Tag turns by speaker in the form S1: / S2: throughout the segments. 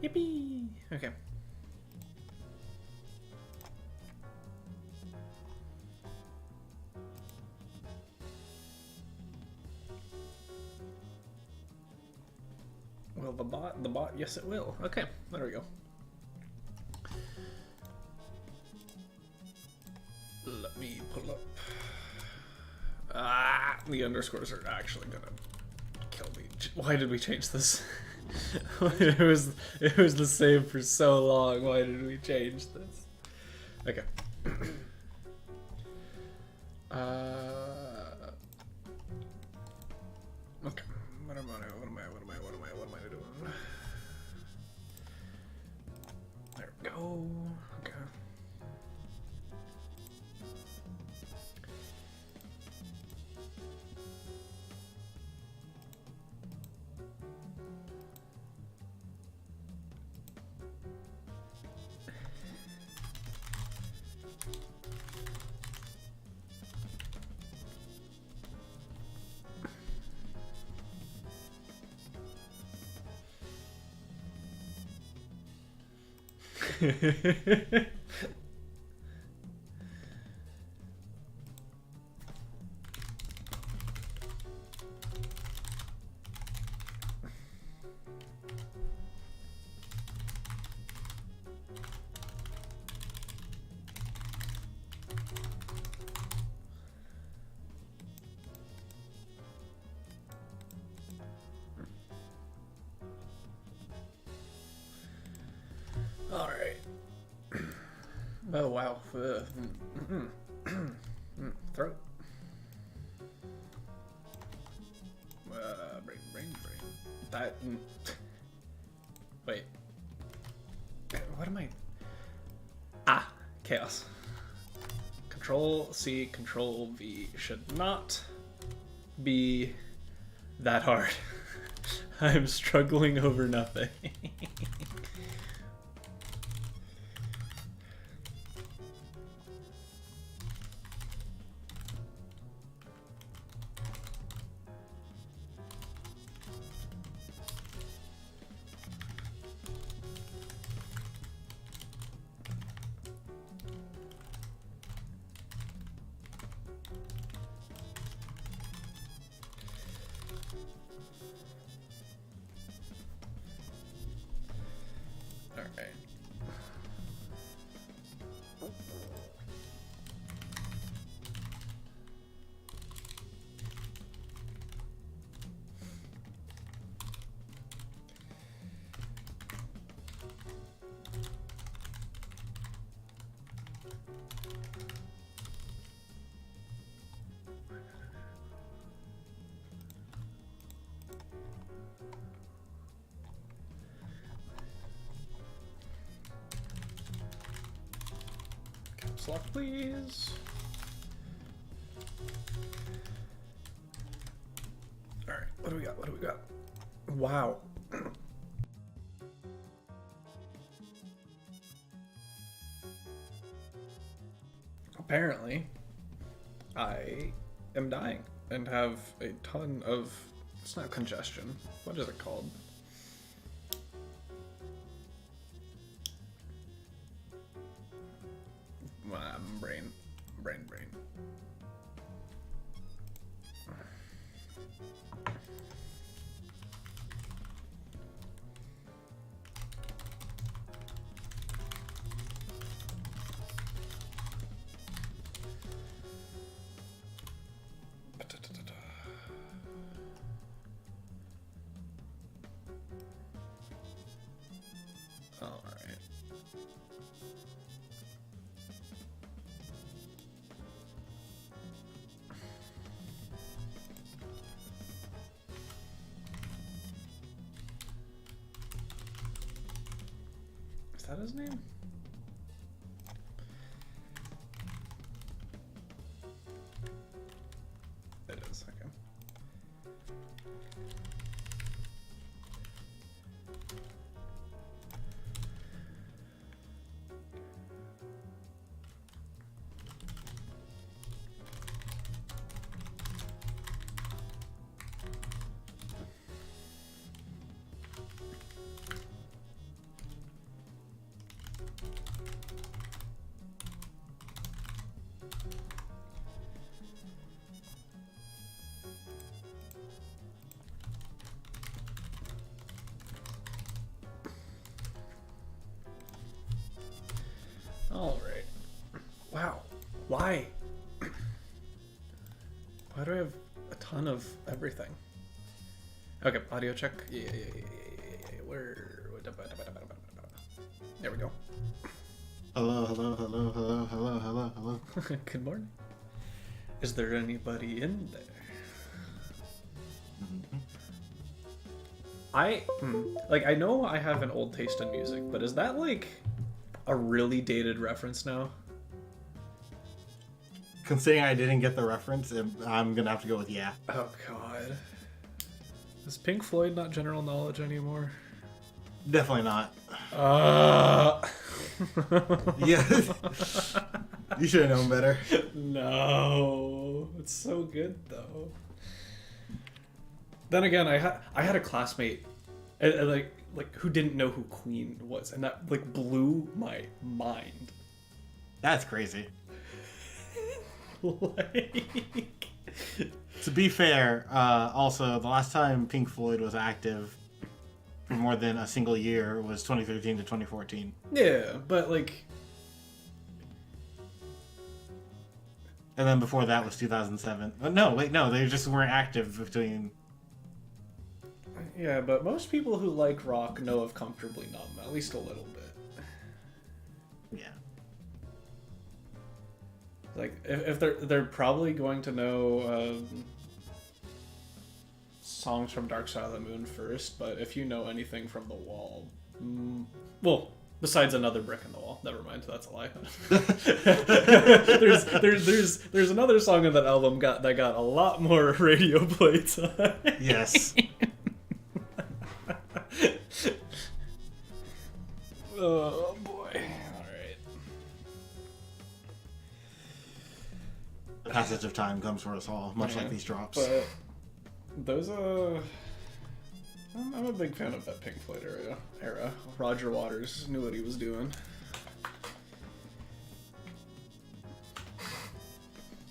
S1: Yippee! Okay. Will the bot? The bot? Yes, it will. Okay, there we go. Let me pull up. Ah, the underscores are actually gonna kill me. Why did we change this? it was the same for so long. Why did we change this? Okay. Okay. What am I doing? There we go. Okay. All right. Oh wow. Throat. Brain. That. Wait. What am I? Ah, chaos. Control C, Control V should not be that hard. I'm struggling over nothing. Lock, please. All right, what do we got? What do we got? Wow. Apparently, I am dying and have a ton of, it's not congestion. What is it called? Brain. All right. Is that his name? It is, okay. Wow. Why? Why do I have a ton of everything? Okay, audio check. Yeah. Where? There we go.
S2: Hello.
S1: Good morning. Is there anybody in there? I know I have an old taste in music, but is that like a really dated reference now?
S2: Considering I didn't get the reference, I'm gonna have to go with yeah.
S1: Oh god. Is Pink Floyd not general knowledge anymore?
S2: Definitely not. Yeah. You should have known better.
S1: No. It's so good though. Then again, I had a classmate like who didn't know who Queen was, and that like blew my mind.
S2: That's crazy.
S1: Like...
S2: To be fair, also the last time Pink Floyd was active for more than a single year was 2013 to 2014.
S1: Yeah, but like...
S2: And then before that was 2007. No, they just weren't active between...
S1: Yeah, but most people who like rock know of Comfortably Numb, at least a little bit.
S2: Yeah.
S1: Like, if they're probably going to know songs from Dark Side of the Moon first, but if you know anything from The Wall, well, besides Another Brick in the Wall, never mind, that's a lie. there's another song on that album that got a lot more radio play time.
S2: Yes.
S1: Oh boy! All right.
S2: The passage of time comes for us all, much like these drops.
S1: But those I'm a big fan of that Pink Floyd era. Roger Waters knew what he was doing.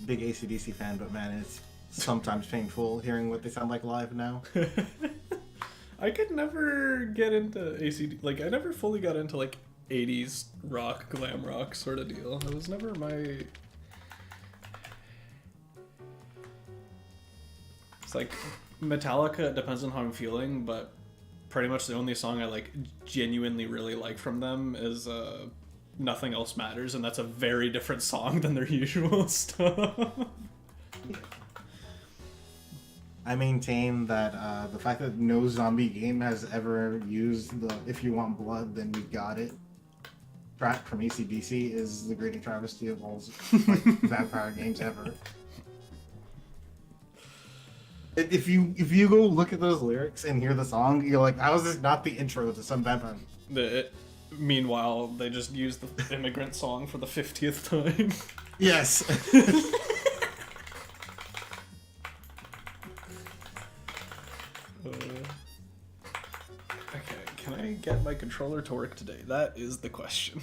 S2: Big AC/DC fan, but man, it's sometimes painful hearing what they sound like live now.
S1: I could never get into AC/DC. Like, I never fully got into like 80s rock, glam rock sort of deal. It was never my... It's like Metallica, it depends on how I'm feeling, but pretty much the only song I like genuinely really like from them is Nothing Else Matters, and that's a very different song than their usual stuff.
S2: I maintain that the fact that no zombie game has ever used the "If You Want Blood, Then We Got It" track from AC/DC is the greatest travesty of all like vampire games ever. If you go look at those lyrics and hear the song, you're like, how is this not the intro to some vampire?
S1: Meanwhile, they just used the Immigrant Song for the 50th time.
S2: Yes.
S1: Okay, can I get my controller to work today? That is the question.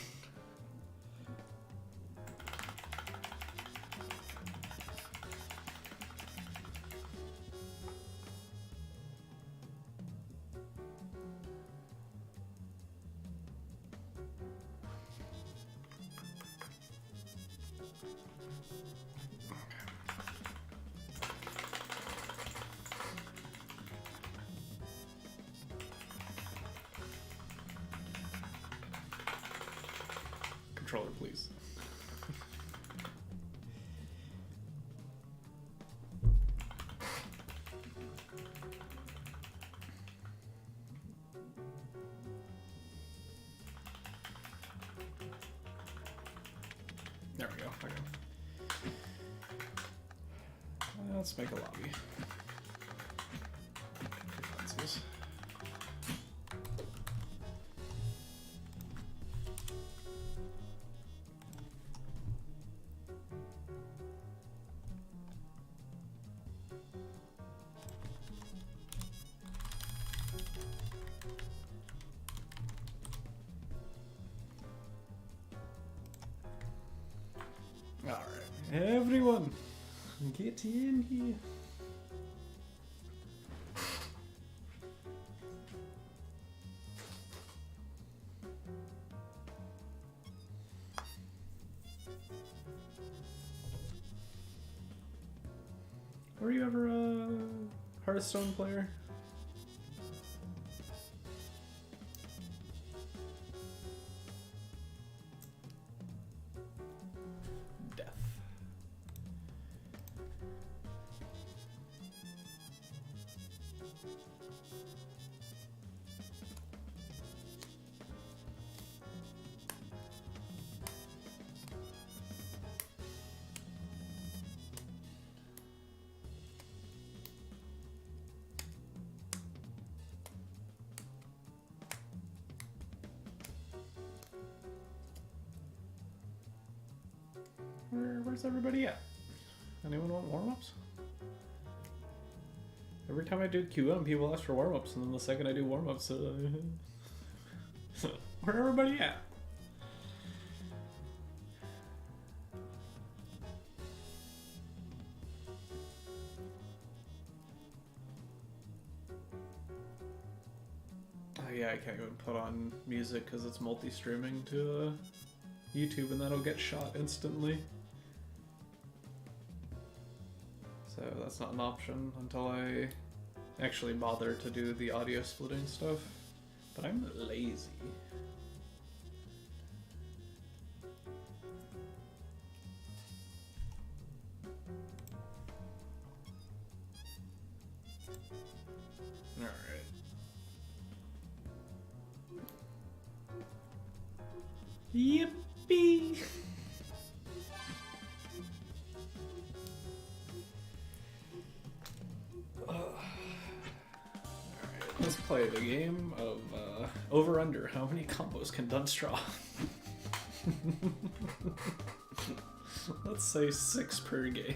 S1: Controller, please. There we go. Okay. Let's make a lobby. Preferences. Alright, everyone, get in here. Were you ever a Hearthstone player? Death. Where's everybody at? Anyone want warm-ups? Every time I do QM, people ask for warm-ups, and then the second I do warm-ups, where everybody at? Oh yeah, I can't even put on music because it's multi-streaming to YouTube, and that'll get shot instantly. So that's not an option until I actually bother to do the audio splitting stuff. But I'm lazy. Alright. Yippee! Let's play the game of over-under. How many combos can Dunce draw? Let's say 6 per game.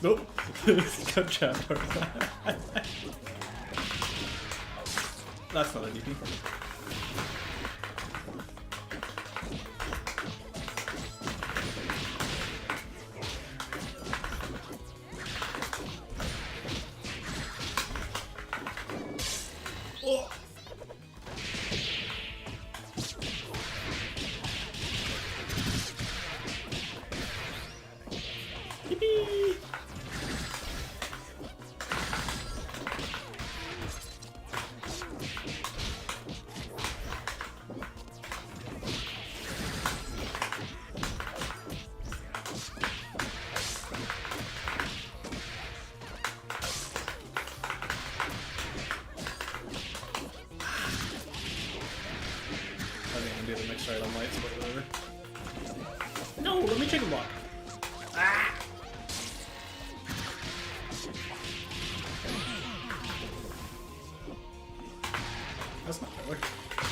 S1: Nope. Good job. That's not a DP. Oh. Yippee! Do the mixed right on lights, but whatever. No, let me chicken block. Ah! That's not color.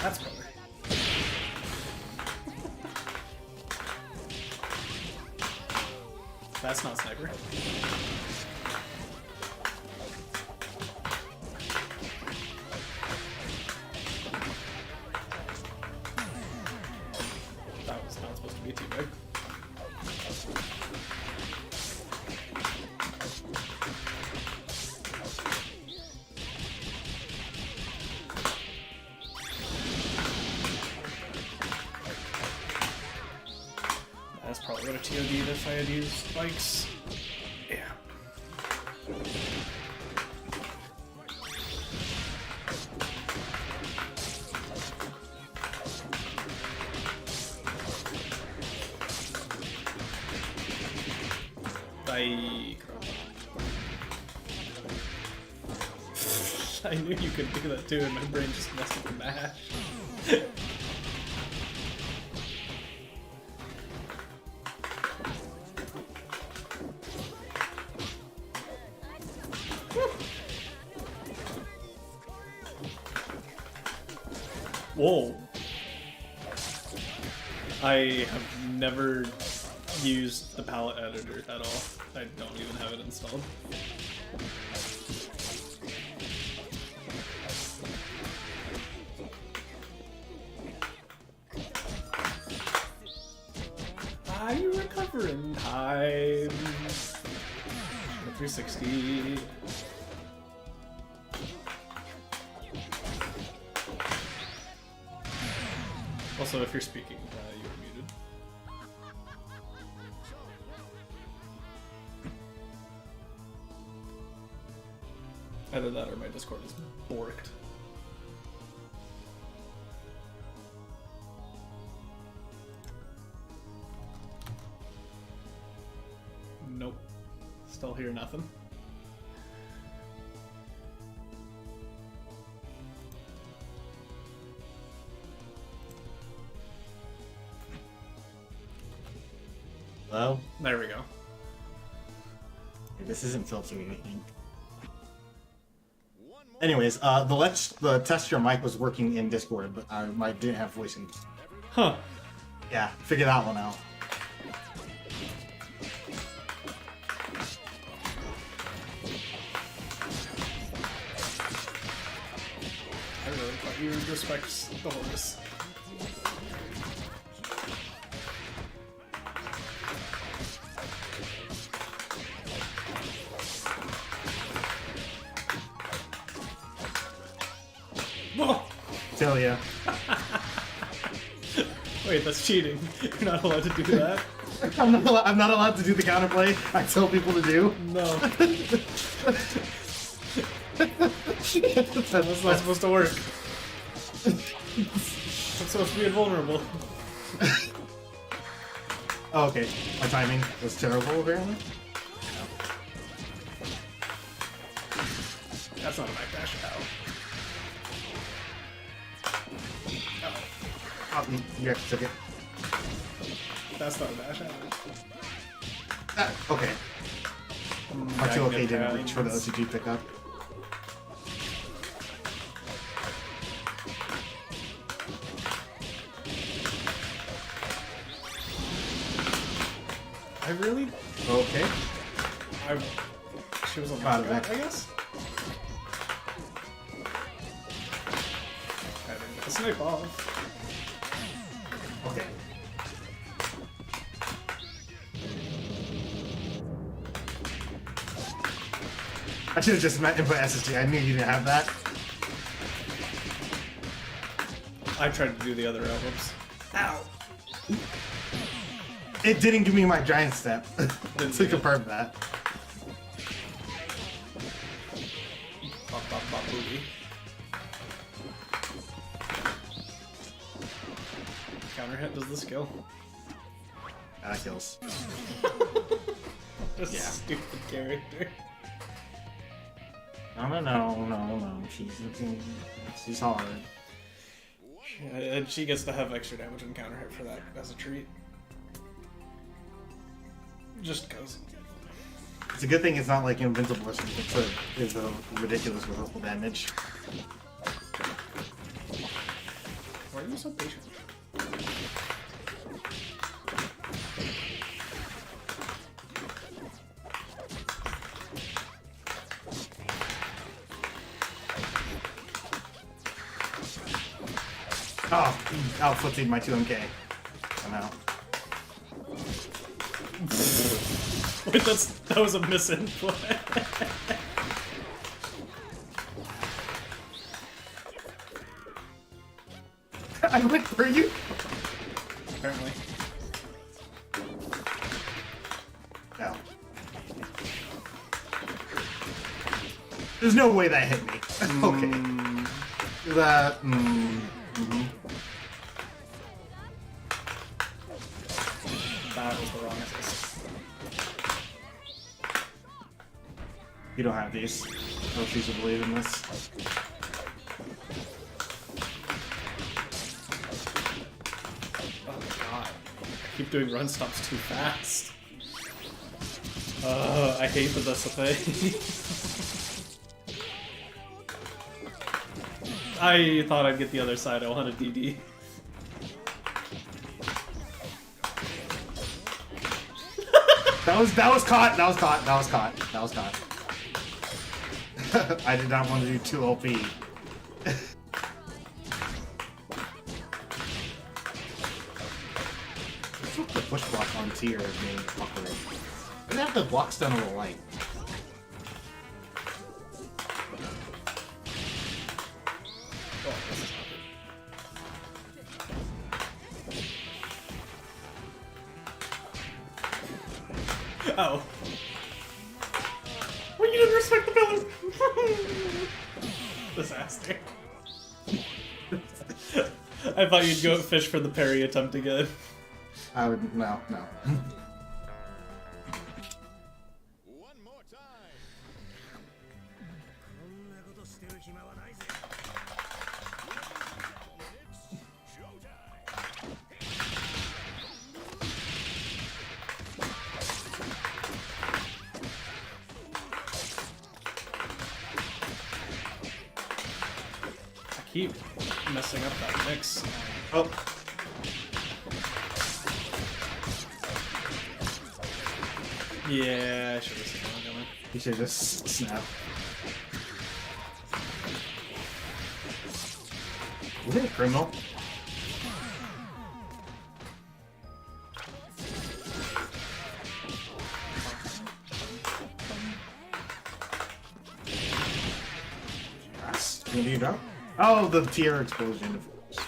S1: That's color. That's not sniper. Be too big. That's probably what a TOD if I had used spikes. Yeah. I knew you could do that too, and my brain just messed with the mash. Whoa. I have never used the palette editor at all. I don't even have it installed. Are you recovering time? 360. Also, if you're speaking, you are muted. Either that or my Discord is borked. Nope. Still hear nothing.
S2: Hello?
S1: There we go.
S2: This isn't filtering anything. Anyways, the test your mic was working in Discord, but I didn't have voicing.
S1: Huh.
S2: Yeah, figure that one out.
S1: I really thought you would respect the horse. Whoa!
S2: Tell ya.
S1: Wait, that's cheating. You're not allowed to do that.
S2: I'm not allowed to do the counterplay I tell people to do.
S1: No. That's not supposed to work. I'm supposed to be invulnerable.
S2: Oh, okay. My timing was terrible, apparently.
S1: That's not a backdash. Ow.
S2: Oh, you actually took it.
S1: That's not a dash.
S2: Okay. R2OK didn't reach for the OCG pickup.
S1: I really...
S2: Okay.
S1: She was on
S2: Got
S1: the
S2: it back.
S1: I guess? I didn't get the snipe off.
S2: Okay. I should have just met input SSG. I knew you didn't have that.
S1: I tried to do the other albums. Ow!
S2: It didn't give me my giant step to confirm that.
S1: Bop, bop, bop, booty. Counter hit does this kill?
S2: That kills.
S1: This
S2: Yeah.
S1: stupid character.
S2: No. She's hard.
S1: And she gets to have extra damage and counter hit for that as a treat. Just cause.
S2: It's a good thing it's not like invincible or something. It's a ridiculous with damage.
S1: Why are you so patient?
S2: Oh, outfooted my 2MK. I'm out.
S1: Wait, that was a misinput.
S2: I went for you?
S1: Apparently.
S2: No. There's no way that hit me. Okay. That.
S1: That was the wrong assist.
S2: You don't have these. No choose to believe in this.
S1: Oh god. I keep doing run stops too fast. I hate that that's a thing. I thought I'd get the other side. I wanted DD.
S2: That was caught. That was caught. That was caught. That was caught. I did not want to do 2 OP. The push block on tier is being awkward. I have the blocks done a little light.
S1: Oh, this is not good. Oh. Well, you didn't respect the pillars! Disaster. I thought you'd go fish for the parry attempt again.
S2: I would no.
S3: One more time. It's showtime.
S1: I keep messing up that mix.
S2: Oh.
S1: Yeah, I should have seen that coming.
S2: You should just snap. Is it a criminal? Yes. What do you drop? Oh, the tier explosion, of course.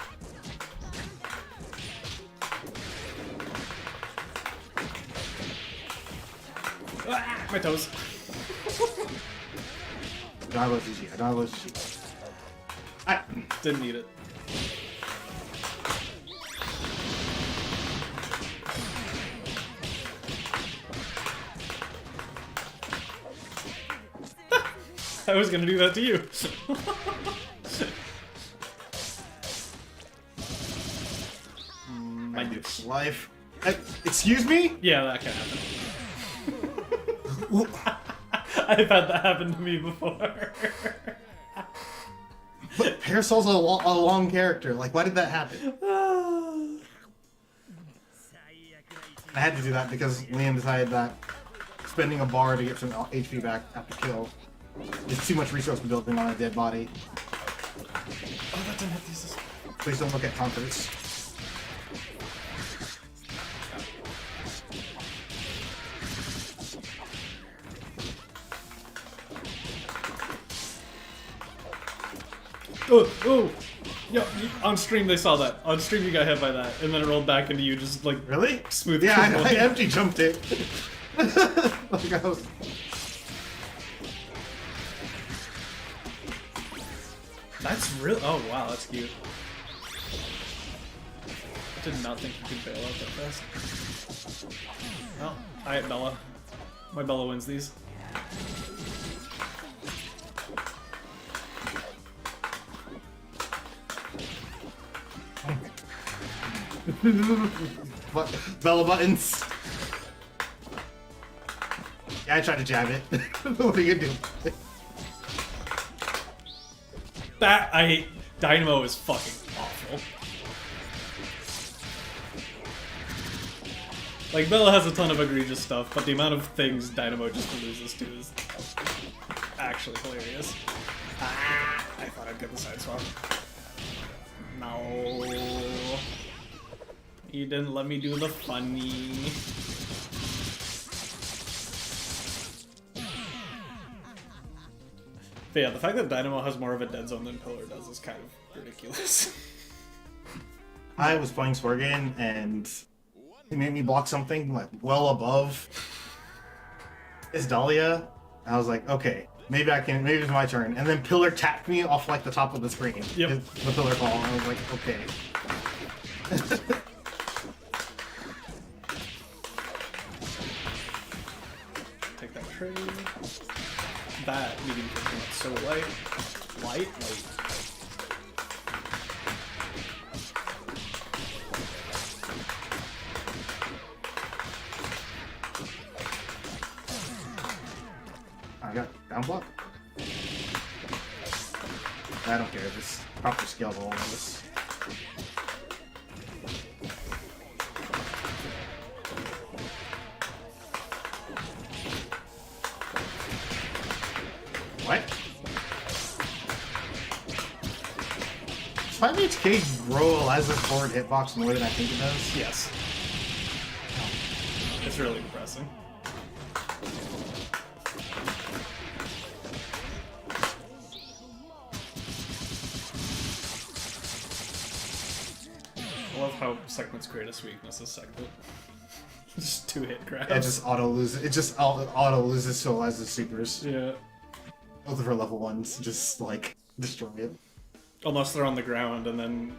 S1: Ah, my toes.
S2: I don't have GG. I don't have GG. I
S1: Didn't need it. I was gonna do that to you.
S2: I do life. Excuse me?
S1: Yeah, that can happen. I've had that happen to me before.
S2: But Parasol's a long character. Like, why did that happen? I had to do that because Liam decided that spending a bar to get some HP back after kill is too much resource building on a dead body.
S1: Oh, that didn't hit these.
S2: Please don't look at comforts.
S1: Oh! Yeah, on stream they saw that. On stream you got hit by that, and then it rolled back into you just like
S2: Really?
S1: smooth.
S2: Yeah, I empty jumped it. Like I was...
S1: That's real. Oh wow, that's cute. I did not think you could bail out that fast. Oh, alright, Bella. My Bella wins these.
S2: What? Bella buttons. Yeah, I tried to jab it. What are you gonna do?
S1: That I hate. Dynamo is fucking awful. Like Bella has a ton of egregious stuff, but the amount of things Dynamo just loses to is actually hilarious. Ah, I thought I'd get the side swap. No. You didn't let me do the funny. But yeah, the fact that Dynamo has more of a dead zone than Pillar does is kind of ridiculous.
S2: I was playing Sworgan and he made me block something like well above his Dahlia. I was like, okay, maybe it's my turn. And then Pillar tapped me off like the top of the screen.
S1: Yep.
S2: The Pillar call. And I was like, okay.
S1: Take that trade. That medium kick went so light. Light?
S2: I got down block. I don't care. Just proper scale all of this. What? Does 5HK grow Eliza's forward hitbox more than I think it does?
S1: Yes. It's really depressing. I love how Segment's greatest weakness is Segment. Just 2-hit grabs.
S2: It just auto loses. It just auto loses to Eliza's supers.
S1: Yeah.
S2: Both of her level ones just like destroy it.
S1: Unless they're on the ground and then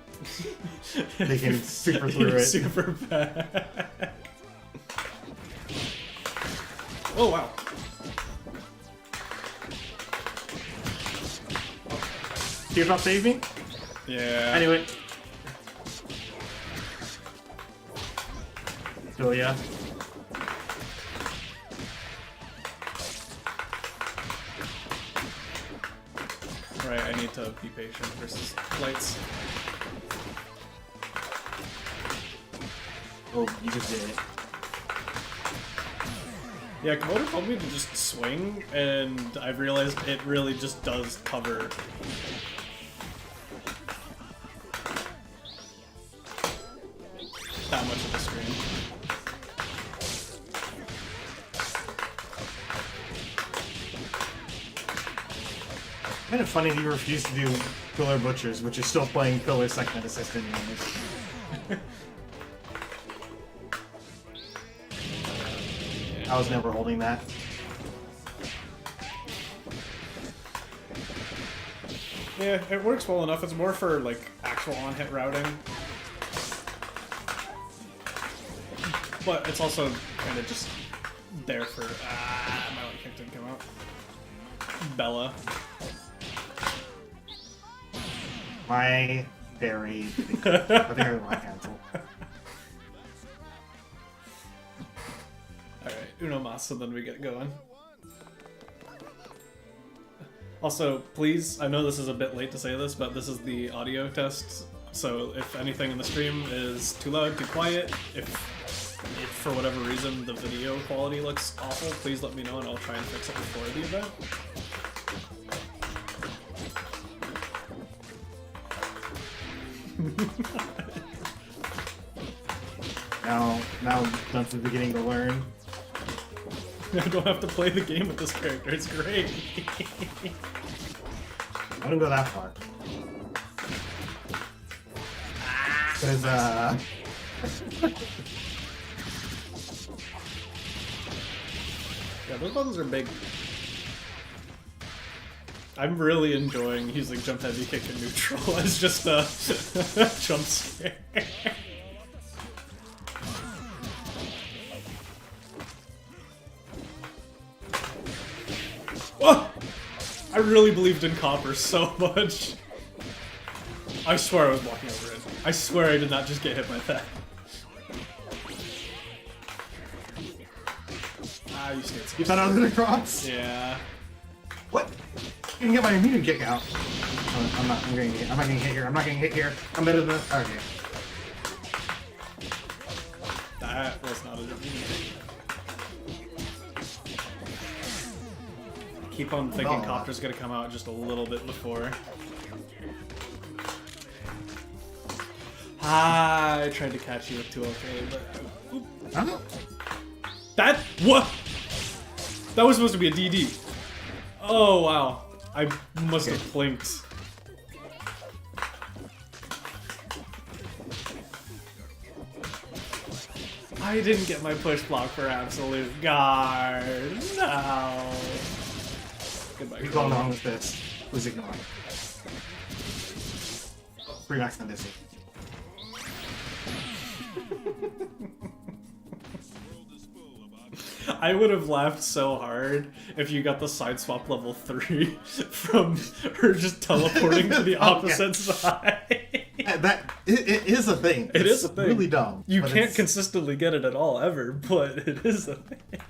S2: They can super through it.
S1: Super back. Oh wow.
S2: Teardrop save me?
S1: Yeah.
S2: Anyway. Julia.
S1: Right, I need to be patient versus lights.
S2: Oh, you just did it.
S1: Yeah, Komodo told me to just swing, and I've realized it really just does cover. That much of the screen.
S2: Kind of funny you refuse to do Pillar Butchers, but you're still playing Pillar Second Assistant games. I was never holding that.
S1: Yeah, it works well enough. It's more for, like, actual on-hit routing. But it's also kind of just there for... my light kick didn't come out. Bella.
S2: My berry. I think I want to cancel.
S1: Alright, Uno Mas, and then we get going. Also, please, I know this is a bit late to say this, but this is the audio test, so if anything in the stream is too loud, too quiet, if for whatever reason the video quality looks awful, please let me know and I'll try and fix it before the event.
S2: Now Dunce is beginning to learn.
S1: I don't have to play the game with this character, it's great.
S2: I wouldn't go that far. Because,
S1: Yeah, those buttons are big. I'm really enjoying using jump heavy kick and neutral as just a jump scare. Oh! I really believed in Copper so much. I swear I was walking over it. I swear I did not just get hit by that. Ah, you stayed so
S2: you thought I was gonna cross?
S1: Yeah.
S2: What? You can get my immune kick out. Oh, I'm not getting hit. I'm not getting hit here. I'm not getting hit here. I'm better than. Okay.
S1: That was not a Keep on thinking Copter's gonna come out just a little bit before. Ah, I tried to catch you with 2OK, but...
S2: Huh?
S1: That... What? That was supposed to be a DD. Oh, wow. I must have blinked. I didn't get my push block for absolute guard. No. Goodbye.
S2: What's going on with this? Please ignore. Free max on this.
S1: I would have laughed so hard if you got the side swap level 3 from her just teleporting to the opposite side.
S2: It is a thing.
S1: It
S2: It's
S1: is a thing.
S2: really dumb.
S1: You
S2: but
S1: can't
S2: it's-
S1: consistently get it at all, ever, but it is a thing.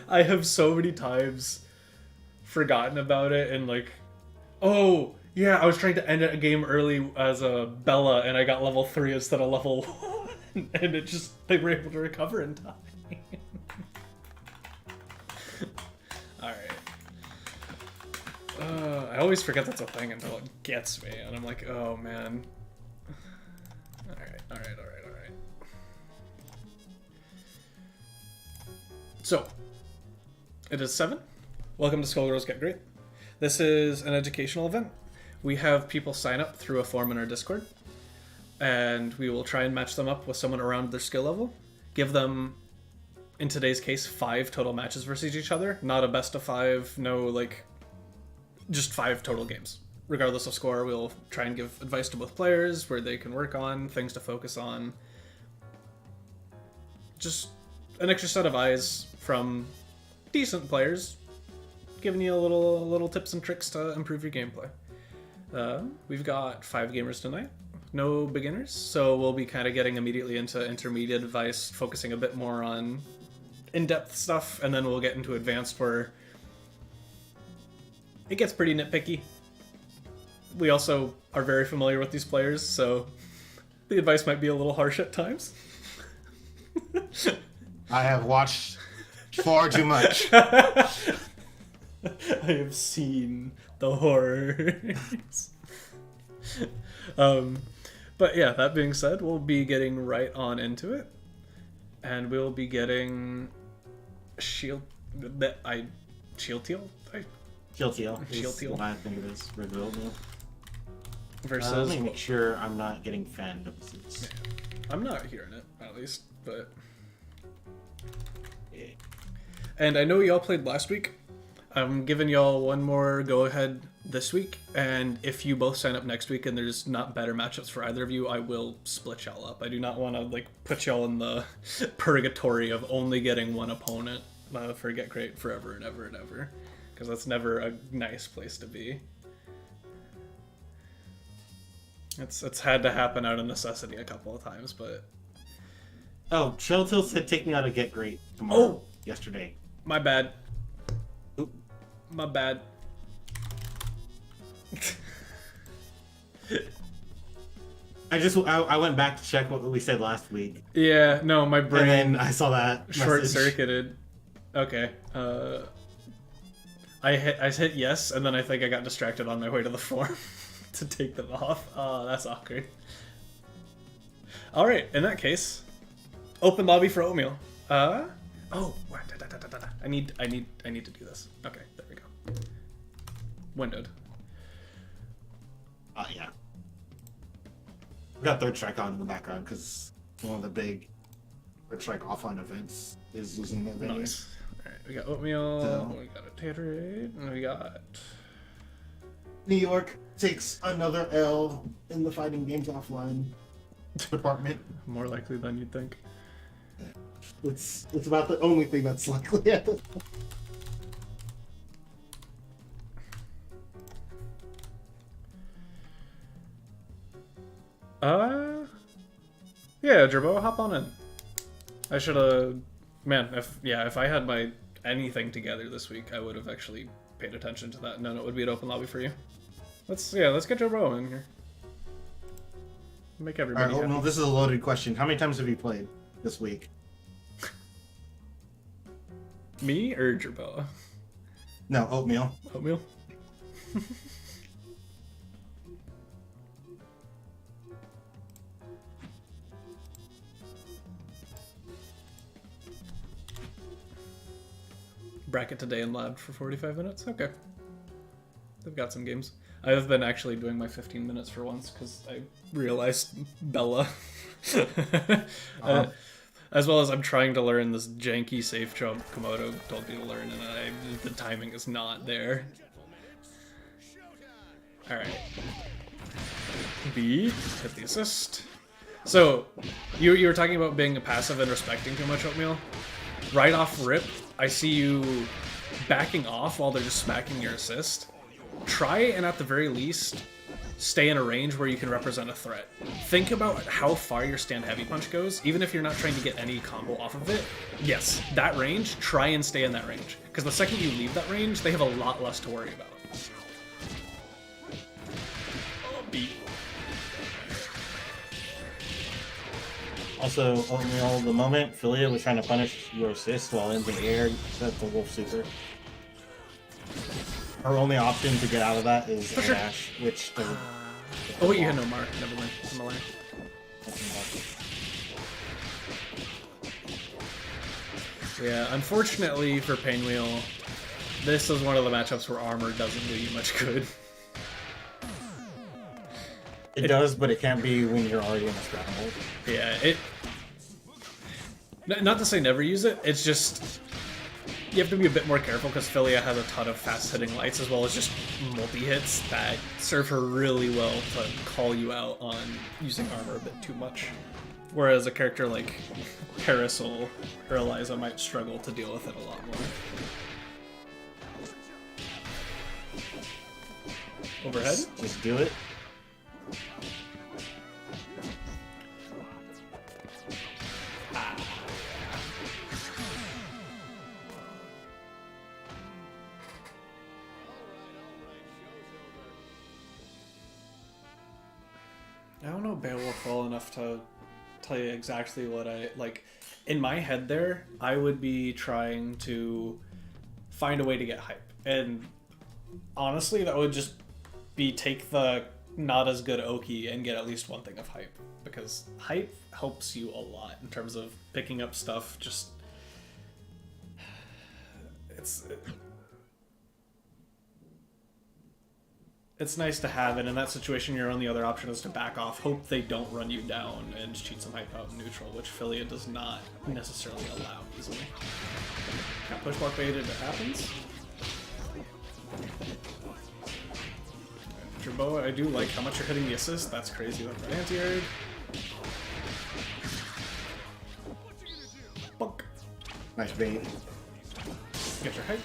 S1: I have so many times forgotten about it and like, oh, yeah, I was trying to end a game early as a Bella and I got level 3 instead of level 1 and it just, they were able to recover in time. Alright. I always forget that's a thing until it gets me, and I'm like, oh man. Alright. So, it is 7. Welcome to Skullgirls Get Gr8. This is an educational event. We have people sign up through a form in our Discord, and we will try and match them up with someone around their skill level. Give them, in today's case, 5 total matches versus each other. Not a best of 5, no, like, just 5 total games. Regardless of score, we'll try and give advice to both players, where they can work on, things to focus on. Just an extra set of eyes from decent players, giving you a little tips and tricks to improve your gameplay. We've got 5 gamers tonight, no beginners, so we'll be kind of getting immediately into intermediate advice, focusing a bit more on in-depth stuff, and then we'll get into advanced where it gets pretty nitpicky. We also are very familiar with these players, so the advice might be a little harsh at times.
S2: I have watched far too much.
S1: I have seen the horrors. But yeah, that being said, we'll be getting right on into it, and we'll be getting Shield Teal.
S2: Shield Teal.
S1: Shield Teal.
S2: What I think of as revealed.
S1: Versus.
S2: Let me make sure I'm not getting fan notices.
S1: I'm not hearing it, at least, but.
S2: Yeah.
S1: And I know y'all played last week. I'm giving y'all one more go ahead this week, and if you both sign up next week and there's not better matchups for either of you, I will split y'all up. I do not want to like put y'all in the purgatory of only getting one opponent for Get Gr8 forever and ever and ever, because that's never a nice place to be. It's had to happen out of necessity a couple of times, but
S2: Oh, Shelltail said take me out of Get Gr8 tomorrow. Yesterday.
S1: my bad.
S2: Oop.
S1: My bad.
S2: I went back to check what we said last week,
S1: Yeah, no, my brain.
S2: and then I saw that
S1: Short
S2: message.
S1: circuited. Okay. I hit yes, and then I think I got distracted on my way to the form to take them off. Oh, that's awkward. All right, in that case, open lobby for oatmeal. Oh, what? I need to do this. Okay, there we go. Windowed.
S2: Yeah. We got Third Strike on in the background because one of the big Third Strike offline events is losing that venue.
S1: Nice. All right, we got oatmeal.
S2: So-
S1: We got a Taterade, and we got.
S2: New York takes another L in the fighting games offline department.
S1: More likely than you'd think.
S2: It's about the only thing that's likely at this point.
S1: Yeah, Gerbo, hop on in. I should have, man. If I had my anything together this week, I would have actually paid attention to that. And then it would be an open lobby for you. Let's get Gerbo in here. Make everybody
S2: Alright,
S1: happy.
S2: well, this is a loaded question. How many times have you played this week?
S1: Me or Gerbo?
S2: No, oatmeal.
S1: Oatmeal. Bracket today in lab for 45 minutes? Okay. They've got some games. I've been actually doing my 15 minutes for once because I realized Bella. As well as I'm trying to learn this janky safe jump Komodo told me to learn, and the timing is not there. Alright. B, hit the assist. So, you were talking about being passive and respecting too much oatmeal. Right off rip, I see you backing off while they're just smacking your assist. Try and at the very least, stay in a range where you can represent a threat. Think about how far your stand heavy punch goes, even if you're not trying to get any combo off of it. Yes, that range, try and stay in that range. Because the second you leave that range, they have a lot less to worry about. B.
S2: Also, oatmeal, the moment Philia was trying to punish your assist while in the air, you set the wolf super. Our only option to get out of that is
S1: For sure.
S2: dash, which doesn't.
S1: Oh wait, you had no mark. Never mind. I'm a liar. Yeah, unfortunately for Painwheel, this is one of the matchups where armor doesn't do you much good.
S2: It does, but it can't be when you're already in a scramble.
S1: Yeah, not to say never use it, it's just you have to be a bit more careful because Philia has a ton of fast-hitting lights as well as just multi-hits that serve her really well to call you out on using armor a bit too much. Whereas a character like Parasol or Eliza might struggle to deal with it a lot more. Overhead?
S2: Just do it.
S1: I don't know Beowulf well enough to tell you exactly what I like. In my head there, I would be trying to find a way to get hype. And honestly, that would just be take the not as good Oki and get at least one thing of hype. Because hype helps you a lot in terms of picking up stuff. Just it's nice to have, and in that situation, your only other option is to back off, hope they don't run you down, and cheat some hype out in neutral, which Philia does not necessarily allow easily. Got push block baited, it happens. Turbo, I do like how much you're hitting the assist, that's crazy with that anti-air. Bunk.
S2: Nice bait.
S1: Get your hype.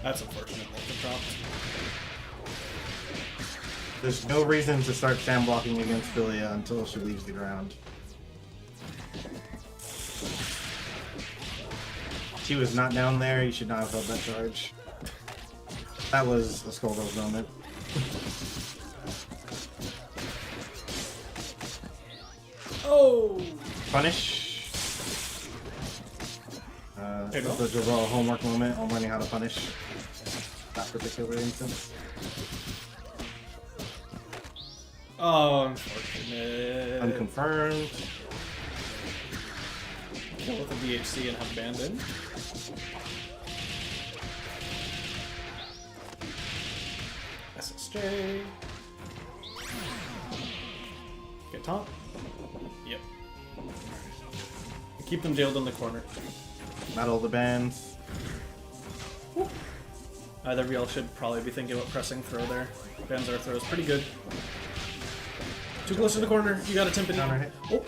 S1: That's unfortunate, the dropped.
S2: There's no reason to start stand blocking against Philia until she leaves the ground. She was not down there, you should not have held that charge. That was a Skullgirls moment.
S1: Oh!
S2: Punish. This is a Javal homework moment on learning how to punish that particular instance.
S1: Oh, unfortunate.
S2: Unconfirmed.
S1: Kill with a DHC and have banned in. SSJ. Get taunt. Yep. Keep them jailed in the corner.
S2: Battle of the bands.
S1: Either of y'all should probably be thinking about pressing throw there. Bands our throw is pretty good. Too close to the corner. You got a Timpani.
S2: Counter hit.
S1: Oh.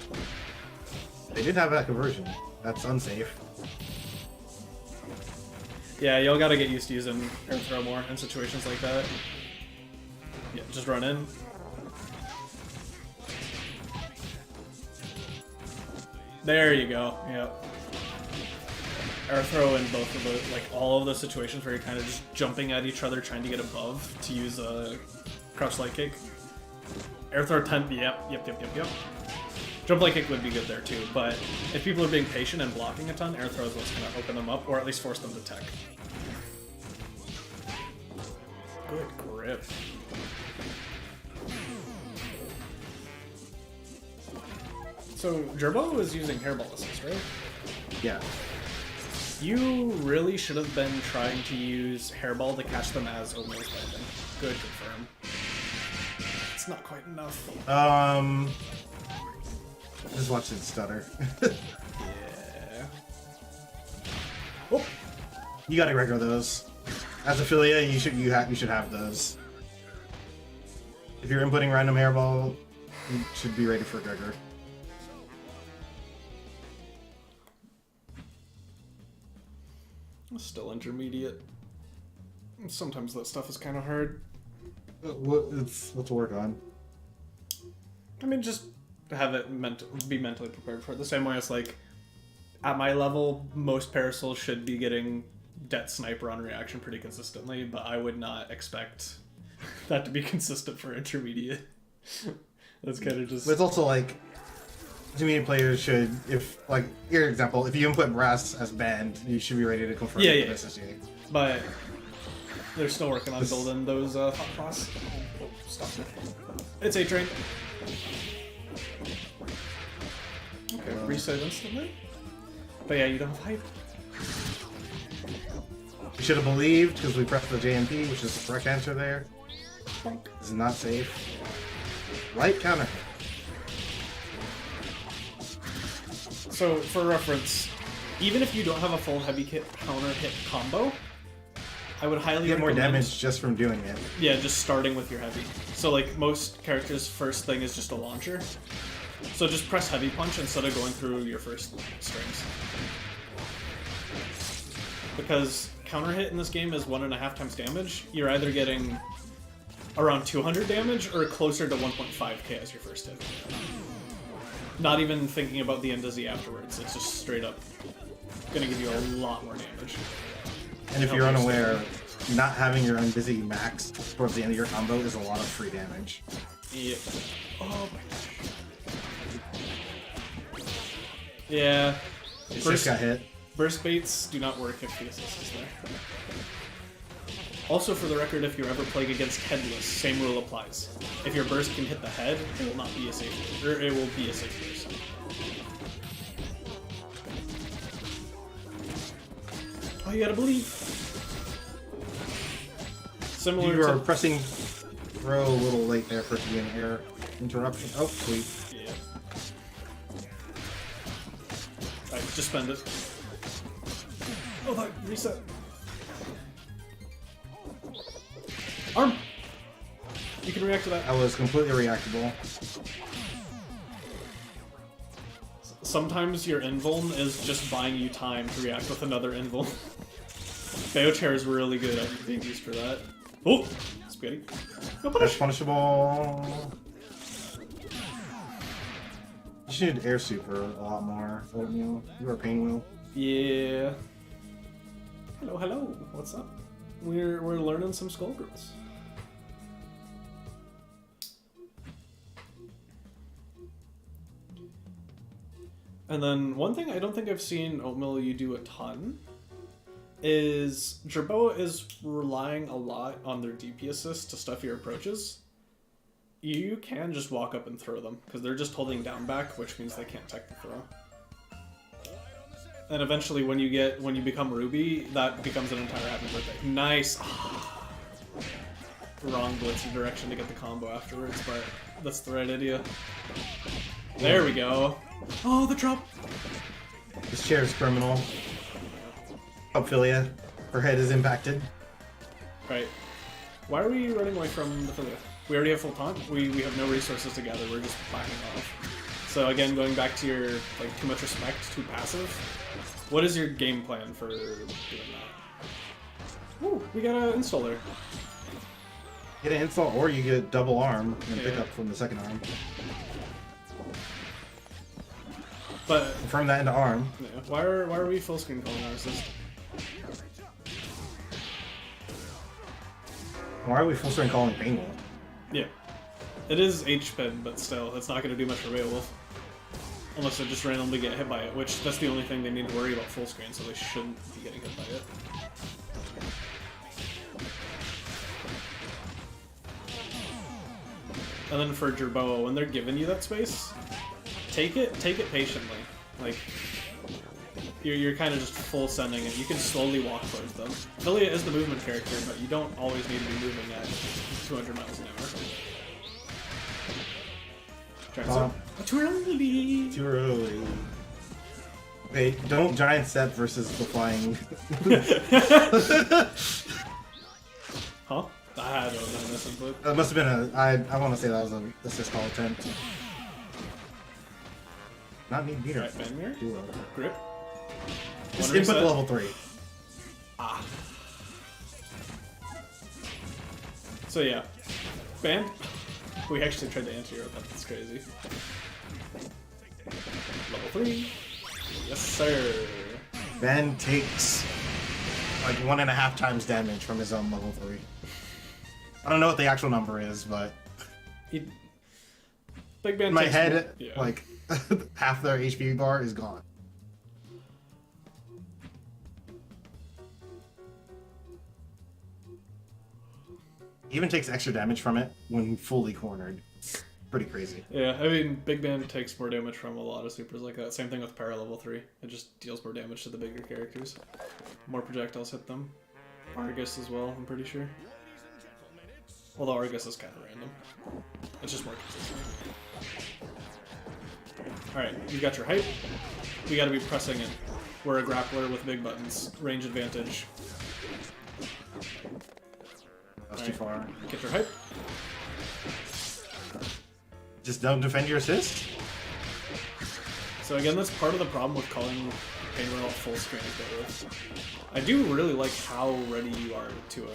S2: They did have that conversion. That's unsafe.
S1: Yeah, y'all gotta get used to using air throw more in situations like that. Yeah, just run in. There you go. Yep. Air throw in both of the, like, all of the situations where you're kind of just jumping at each other trying to get above to use a crouch light kick. Air throw 10, yep. Jump light kick would be good there too, but if people are being patient and blocking a ton, air throw is what's going to open them up, or at least force them to tech. Good grip. So, Gerbo is using Hairball Assist, right?
S2: Yeah.
S1: You really should have been trying to use Hairball to catch them as Ome's landing. Good confirm. It's not quite enough.
S2: Just watch it stutter.
S1: Yeah.
S2: Oh, you gotta record those. As Affiliate, you should have those. If you're inputting random hairball, you should be ready for Gregor.
S1: Still intermediate. Sometimes that stuff is kind of hard.
S2: Let's work on.
S1: I mean, just have it be mentally prepared for it. The same way as, like, at my level, most Parasols should be getting Det Sniper on reaction pretty consistently, but I would not expect that to be consistent for intermediate. That's kind of just...
S2: But it's also like, intermediate players should, if, like, your example, if you input Brass as banned, you should be ready to confirm
S1: Yeah.
S2: with SSJ.
S1: But They're still working on building those thought class. Oh, stop. It's A-Train. Okay, reset instantly. But yeah, you don't have hype.
S2: We should have believed because we pressed the JMP, which is the correct answer there.
S1: Bonk.
S2: This is not safe. Light counter.
S1: So, for reference, even if you don't have a full heavy kit counter hit combo, I would highly
S2: You get more
S1: recommend...
S2: damage just from doing it.
S1: Yeah, just starting with your heavy. So like most characters' first thing is just a launcher. So just press heavy punch instead of going through your first strings. Because counter hit in this game is 1.5 times damage. You're either getting around 200 damage or closer to 1.5k as your first hit. Not even thinking about the N-Dizzy afterwards. It's just straight up gonna give you a lot more damage.
S2: And if you're unaware, not having your Undizzy max towards the end of your combo is a lot of free damage.
S1: Yep. Oh my gosh. Yeah.
S2: It just got hit.
S1: Burst baits do not work if the assist is there. Also, for the record, if you're ever playing against headless, same rule applies. If your burst can hit the head, it will not be a safe, or it will be a safe burst. Oh, you gotta believe. Similar
S2: You are
S1: to...
S2: pressing throw a little late there for it to be an air interruption. Oh, sweet.
S1: Yeah. Alright, just spend it. Oh, that reset. Arm! You can react to that.
S2: That was completely reactable.
S1: Sometimes your invuln is just buying you time to react with another invuln. Bayochair is really good at being used for that. Oh! Spaghetti. No
S2: That's
S1: punish!
S2: punishable. You should air super a lot more. Oatmeal. You are pain wheel.
S1: Yeah. Hello, hello. What's up? We're learning some Skullgirls. And then one thing I don't think I've seen Oatmeal you do a ton is Jerboa is relying a lot on their DP assist to stuff your approaches. You can just walk up and throw them because they're just holding down back, which means they can't tech the throw. And eventually, when you become Ruby, that becomes an entire happy birthday. Nice. Wrong blitzy direction to get the combo afterwards, but that's the right idea. There we go. Oh, the drop.
S2: This chair is criminal. Ophelia, her head is impacted.
S1: Right. Why are we running away from the Philia? We already have full taunt. We have no resources to gather. We're just backing off. So again, going back to your like too much respect, too passive. What is your game plan for doing that? Ooh, we got an installer.
S2: Get an insult, or you get a double arm and pick
S1: Yeah.
S2: up from the second arm.
S1: But
S2: Confirm that into arm.
S1: yeah, why are we full screen calling our assist?
S2: Why are we full screen calling Painwheel?
S1: Yeah. It is H-Pin, but still, it's not going to do much for Beowulf. Unless they just randomly get hit by it, which that's the only thing they need to worry about full screen, so they shouldn't be getting hit by it. And then for Jerboa, when they're giving you that space, take it patiently. Like, you're kind of just full sending it. You can slowly walk towards them. Philia is the movement character, but you don't always need to be moving at 200 miles an hour. Too early.
S2: Too early. Wait, don't giant step versus the flying.
S1: Huh? I had to have done this input.
S2: That must have been a. I want to say that was a assist call attempt. Not need meter.
S1: Right, Van Mirror.
S2: Duo.
S1: Grip.
S2: Just
S1: One
S2: input
S1: reset.
S2: level 3.
S1: Ah. So yeah. Band. We actually tried to answer your that. That's crazy. Level 3. Yes, sir.
S2: Ben takes like 1.5 times damage from his own level 3. I don't know what the actual number is, but
S1: He... Big Band
S2: in my
S1: takes
S2: head,
S1: more- yeah.
S2: like half their HP bar is gone. Even takes extra damage from it when fully cornered. It's pretty crazy.
S1: Yeah, I mean, Big Band takes more damage from a lot of supers like that. Same thing with Para level 3. It just deals more damage to the bigger characters. More projectiles hit them. Argus as well, I'm pretty sure. Although Argus is kind of random. It's just more consistent. Alright, you got your height. We gotta be pressing in. We're a grappler with big buttons. Range advantage.
S2: That's too far.
S1: Get your height.
S2: Just don't defend your assist?
S1: So again, that's part of the problem with calling Painwheel full screen as I do really like how ready you are to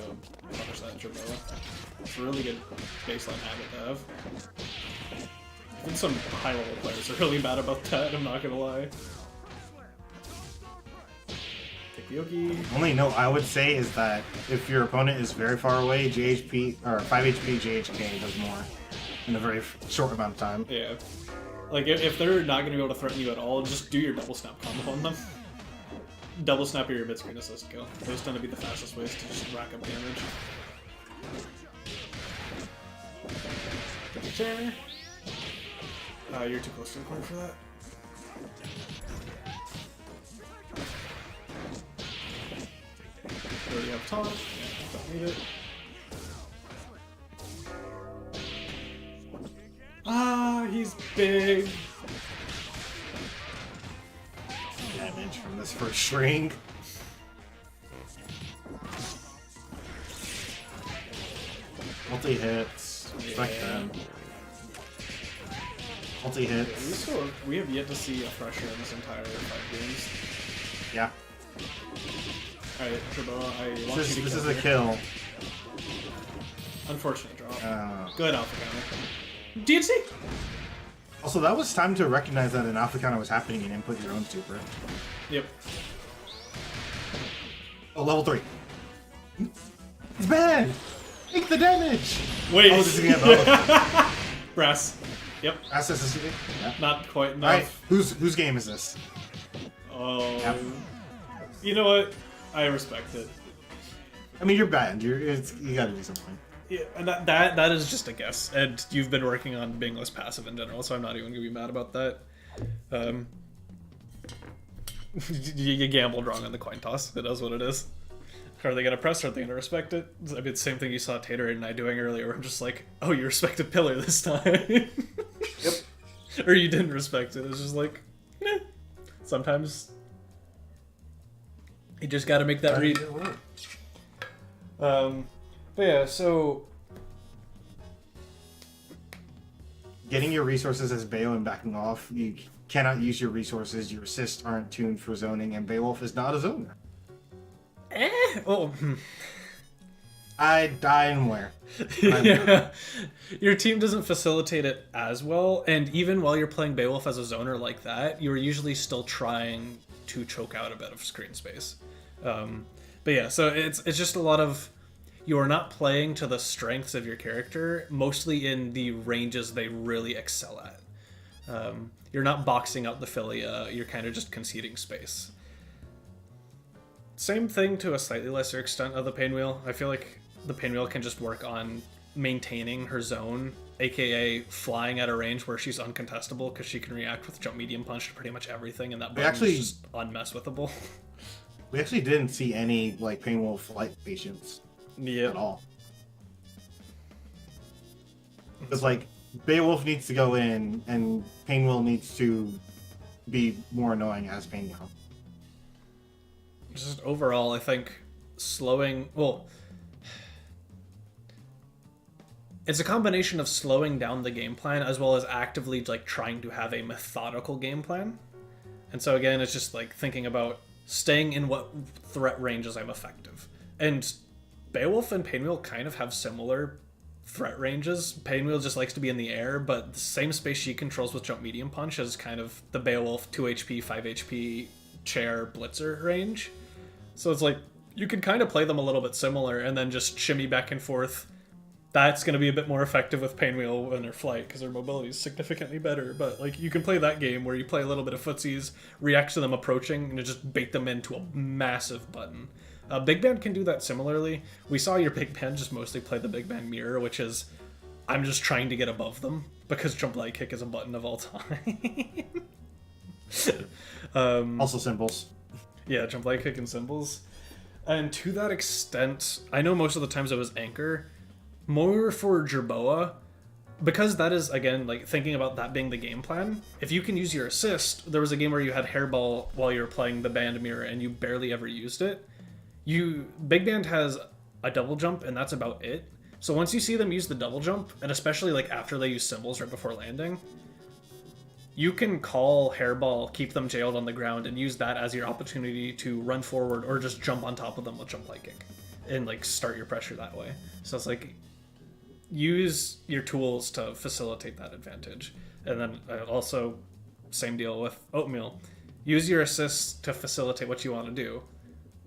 S1: punish that Jerboa. It's a really good baseline habit to have. Even some high-level players are really bad about that, I'm not gonna lie. Take the Yogi.
S2: Only note I would say is that if your opponent is very far away, JHP or 5 HP JHK does more in a very short amount of time.
S1: Yeah. Like, if they're not gonna be able to threaten you at all, just do your double snap combo on them. Double snap or your mid-screen assist kill. Those tend to be the fastest ways to just rack up damage. Sure. You're too close to the corner for that. We already have taunt. Yeah, don't need it. Ah, he's big.
S2: Damage from this first string. Multi hits. Respect them. Multi hits.
S1: We have yet to see a pressure in this entire 5 games.
S2: Yeah.
S1: Alright, Jerboa, I want
S2: This
S1: you to
S2: is
S1: kill
S2: a
S1: here.
S2: kill.
S1: Unfortunate drop.
S2: Good.
S1: Good alpha counter. DNC!
S2: Also, that was time to recognize that an alpha counter was happening and input your own super.
S1: Yep.
S2: Oh, level 3. It's bad! Take the damage!
S1: Wait.
S2: Oh, this is gonna both.
S1: Brass. Yep.
S2: SSSD? Yeah.
S1: Not quite enough.
S2: Alright, whose game is this?
S1: Oh.
S2: Yep.
S1: You know what? I respect it.
S2: I mean, you're bad. You gotta do something.
S1: Yeah, and that is just a guess. And you've been working on being less passive in general, so I'm not even gonna be mad about that. You gambled wrong on the coin toss. It is what it is. Are they gonna press? Are they gonna respect it? I mean, same thing you saw Tater and I doing earlier. Where I'm just like, oh, you respected Pillar this time.
S2: Yep.
S1: Or you didn't respect it. It's just like, nah. Sometimes you just gotta make that read. But yeah, so
S2: getting your resources as Bayo and backing off, you cannot use your resources. Your assists aren't tuned for zoning, and Beowulf is not a zoner.
S1: Oh.
S2: I'm aware.
S1: Yeah. Your team doesn't facilitate it as well, and even while you're playing Beowulf as a zoner like that, you're usually still trying to choke out a bit of screen space. But yeah, so it's just a lot of you are not playing to the strengths of your character, mostly in the ranges they really excel at. You're not boxing out the Philia, you're kind of just conceding space. Same thing to a slightly lesser extent of the Painwheel. I feel like the Painwheel can just work on maintaining her zone, aka flying at a range where she's uncontestable because she can react with jump medium punch to pretty much everything, and that button is just unmesswithable.
S2: We actually didn't see any like Painwolf flight patients at all. Because like Beowulf needs to go in, and Painwheel needs to be more annoying as Painwheel.
S1: Just overall, I think slowing. Well, it's a combination of slowing down the game plan as well as actively like trying to have a methodical game plan. And so again, it's just like thinking about staying in what threat ranges I'm effective. And Beowulf and Painwheel kind of have similar threat ranges. Painwheel just likes to be in the air, but the same space she controls with jump medium punch is kind of the Beowulf 2 HP, 5 HP chair blitzer range. So it's like you can kind of play them a little bit similar and then just shimmy back and forth. That's going to be a bit more effective with Painwheel in her flight because her mobility is significantly better. But like you can play that game where you play a little bit of footsies, react to them approaching, and just bait them into a massive button. Big Band can do that similarly. We saw your Big Band just mostly play the Big Band mirror, which is I'm just trying to get above them because jump light kick is a button of all time.
S2: Also symbols.
S1: Yeah, jump light kick and symbols. And to that extent, I know most of the times it was anchor. More for Jerboa, because that is, again, like thinking about that being the game plan. If you can use your assist, there was a game where you had hairball while you were playing the band mirror and you barely ever used it. Big Band has a double jump and that's about it. So once you see them use the double jump, and especially like after they use symbols right before landing, you can call hairball, keep them jailed on the ground, and use that as your opportunity to run forward or just jump on top of them with jump light kick and like start your pressure that way. So it's like use your tools to facilitate that advantage. And then also same deal with Oatmeal. Use your assists to facilitate what you want to do.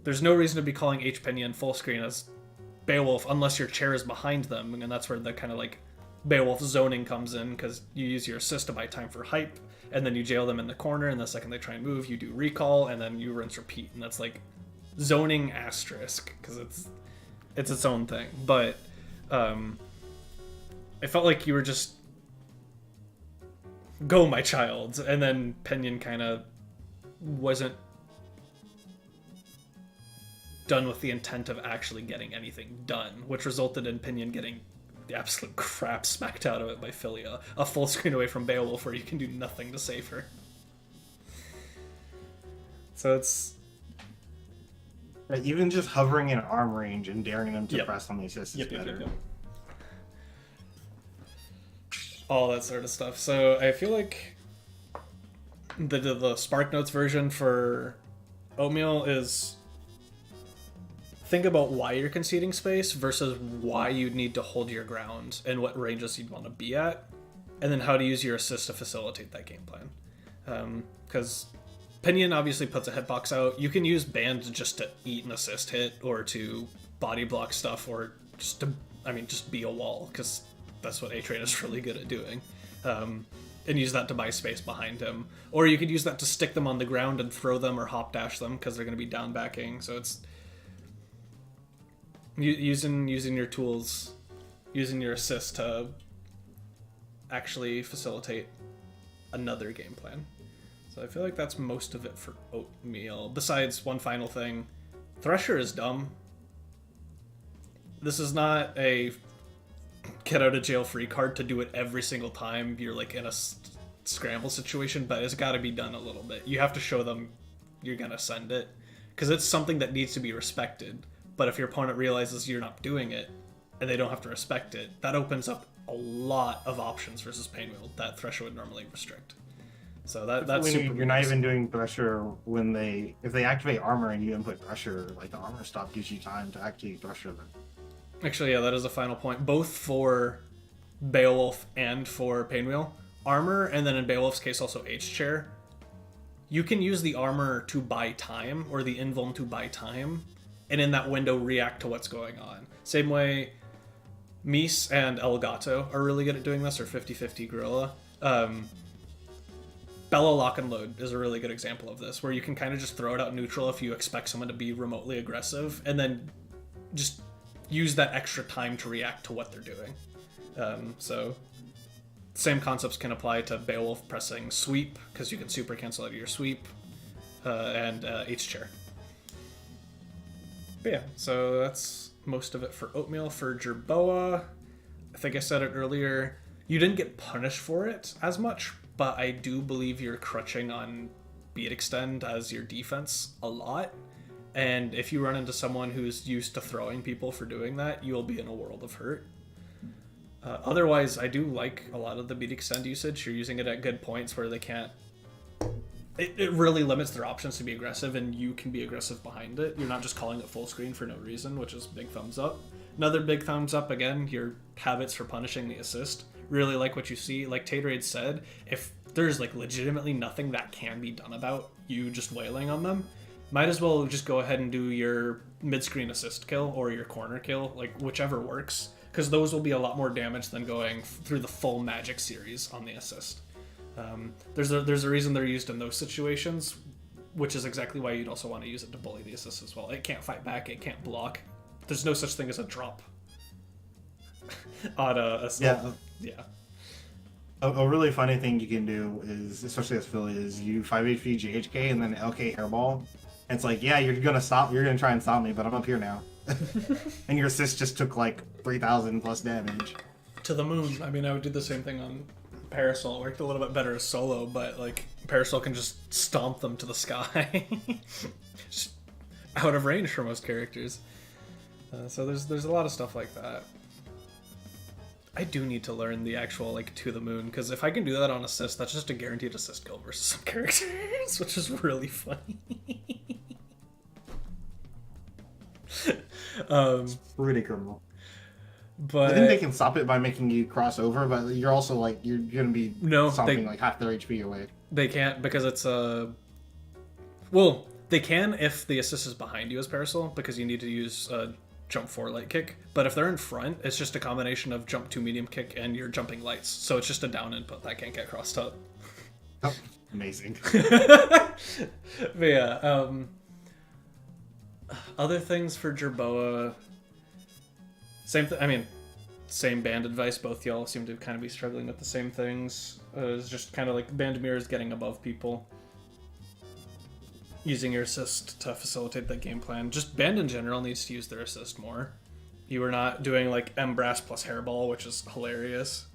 S1: There's no reason to be calling H Pinion full screen as Beowulf unless your chair is behind them, and that's where the kind of like Beowulf zoning comes in, because you use your assist to buy time for hype, and then you jail them in the corner, and the second they try and move, you do recall, and then you rinse repeat, and that's like zoning asterisk, because it's its own thing. But it felt like you were just go my child, and then Pinion kind of wasn't done with the intent of actually getting anything done, which resulted in Pinion getting the absolute crap smacked out of it by Philia, a full screen away from Beowulf where you can do nothing to save her. So it's
S2: even just hovering in arm range and daring them to press on the assist is better.
S1: All that sort of stuff. So I feel like the Spark Notes version for Oatmeal is think about why you're conceding space versus why you'd need to hold your ground and what ranges you'd want to be at, and then how to use your assist to facilitate that game plan. Because Pinion obviously puts a hitbox out. You can use Band just to eat an assist hit or to body block stuff or just to, just be a wall, because that's what A-Train is really good at doing. And use that to buy space behind him. Or you could use that to stick them on the ground and throw them or hop dash them because they're going to be down backing. So it's using your tools, using your assist to actually facilitate another game plan. So I feel like that's most of it for Oatmeal. Besides one final thing, Thresher is dumb. This is not a get out of jail free card to do it every single time you're like in a scramble situation, but it's got to be done a little bit. You have to show them you're gonna send it, because it's something that needs to be respected. But if your opponent realizes you're not doing it and they don't have to respect it, that opens up a lot of options versus Painwheel that Thresher would normally restrict. So that's super.
S2: You're not even doing pressure if they activate armor and you input pressure, like the armor stop gives you time to actually pressure them.
S1: Actually, yeah, that is a final point. Both for Beowulf and for Painwheel. Armor, and then in Beowulf's case also H-Chair. You can use the armor to buy time, or the invuln to buy time, and in that window react to what's going on. Same way Mies and Elgato are really good at doing this, or 50-50 Gorilla. Bella Lock and Load is a really good example of this, where you can kind of just throw it out neutral if you expect someone to be remotely aggressive, and then just use that extra time to react to what they're doing. So same concepts can apply to Beowulf pressing Sweep, because you can super cancel out of your Sweep, and H-Chair. But yeah, so that's most of it for Oatmeal. For Jerboa, I think I said it earlier, you didn't get punished for it as much, but I do believe you're crutching on Beat Extend as your defense a lot. And if you run into someone who's used to throwing people for doing that, you will be in a world of hurt. Otherwise, I do like a lot of the Beat Extend usage. You're using it at good points where they can't... It really limits their options to be aggressive, and you can be aggressive behind it. You're not just calling it full screen for no reason, which is big thumbs up. Another big thumbs up, again, your habits for punishing the assist. Really like what you see. Like Taterade said, if there's like legitimately nothing that can be done about you just wailing on them, might as well just go ahead and do your mid-screen assist kill or your corner kill, like whichever works, because those will be a lot more damage than going through the full magic series on the assist. There's a reason they're used in those situations. which is exactly why you'd also want to use it to bully the assist as well. It can't fight back, it can't block. There's no such thing as a drop on a skill. Yeah.
S2: A really funny thing you can do is, especially as Philly, is you 5 HP GHK and then LK Hairball. And it's like, yeah, you're gonna try and stop me, but I'm up here now. And your assist just took like 3,000 plus damage.
S1: To the moon. I mean, I would do the same thing on Parasol. It worked a little bit better as solo, but like Parasol can just stomp them to the sky. Just out of range for most characters. So there's a lot of stuff like that. I do need to learn the actual like to the moon, because if I can do that on assist, that's just a guaranteed assist kill versus some characters, which is really funny.
S2: Pretty criminal.
S1: But
S2: I think they can stop it by making you cross over, but you're also like you're gonna be stomping like half their HP away.
S1: They can't, because it's well, they can if the assist is behind you as Parasol, because you need to use jump 4 light kick. But if they're in front, it's just a combination of jump 2 medium kick and your jumping lights. So it's just a down input that can't get crossed up.
S2: Oh, amazing.
S1: But yeah, other things for Jerboa. Same band advice. Both y'all seem to kind of be struggling with the same things. It's just kind of like band mirrors, getting above people. Using your assist to facilitate that game plan. Just band in general needs to use their assist more. You are not doing like Embrace plus Hairball, which is hilarious.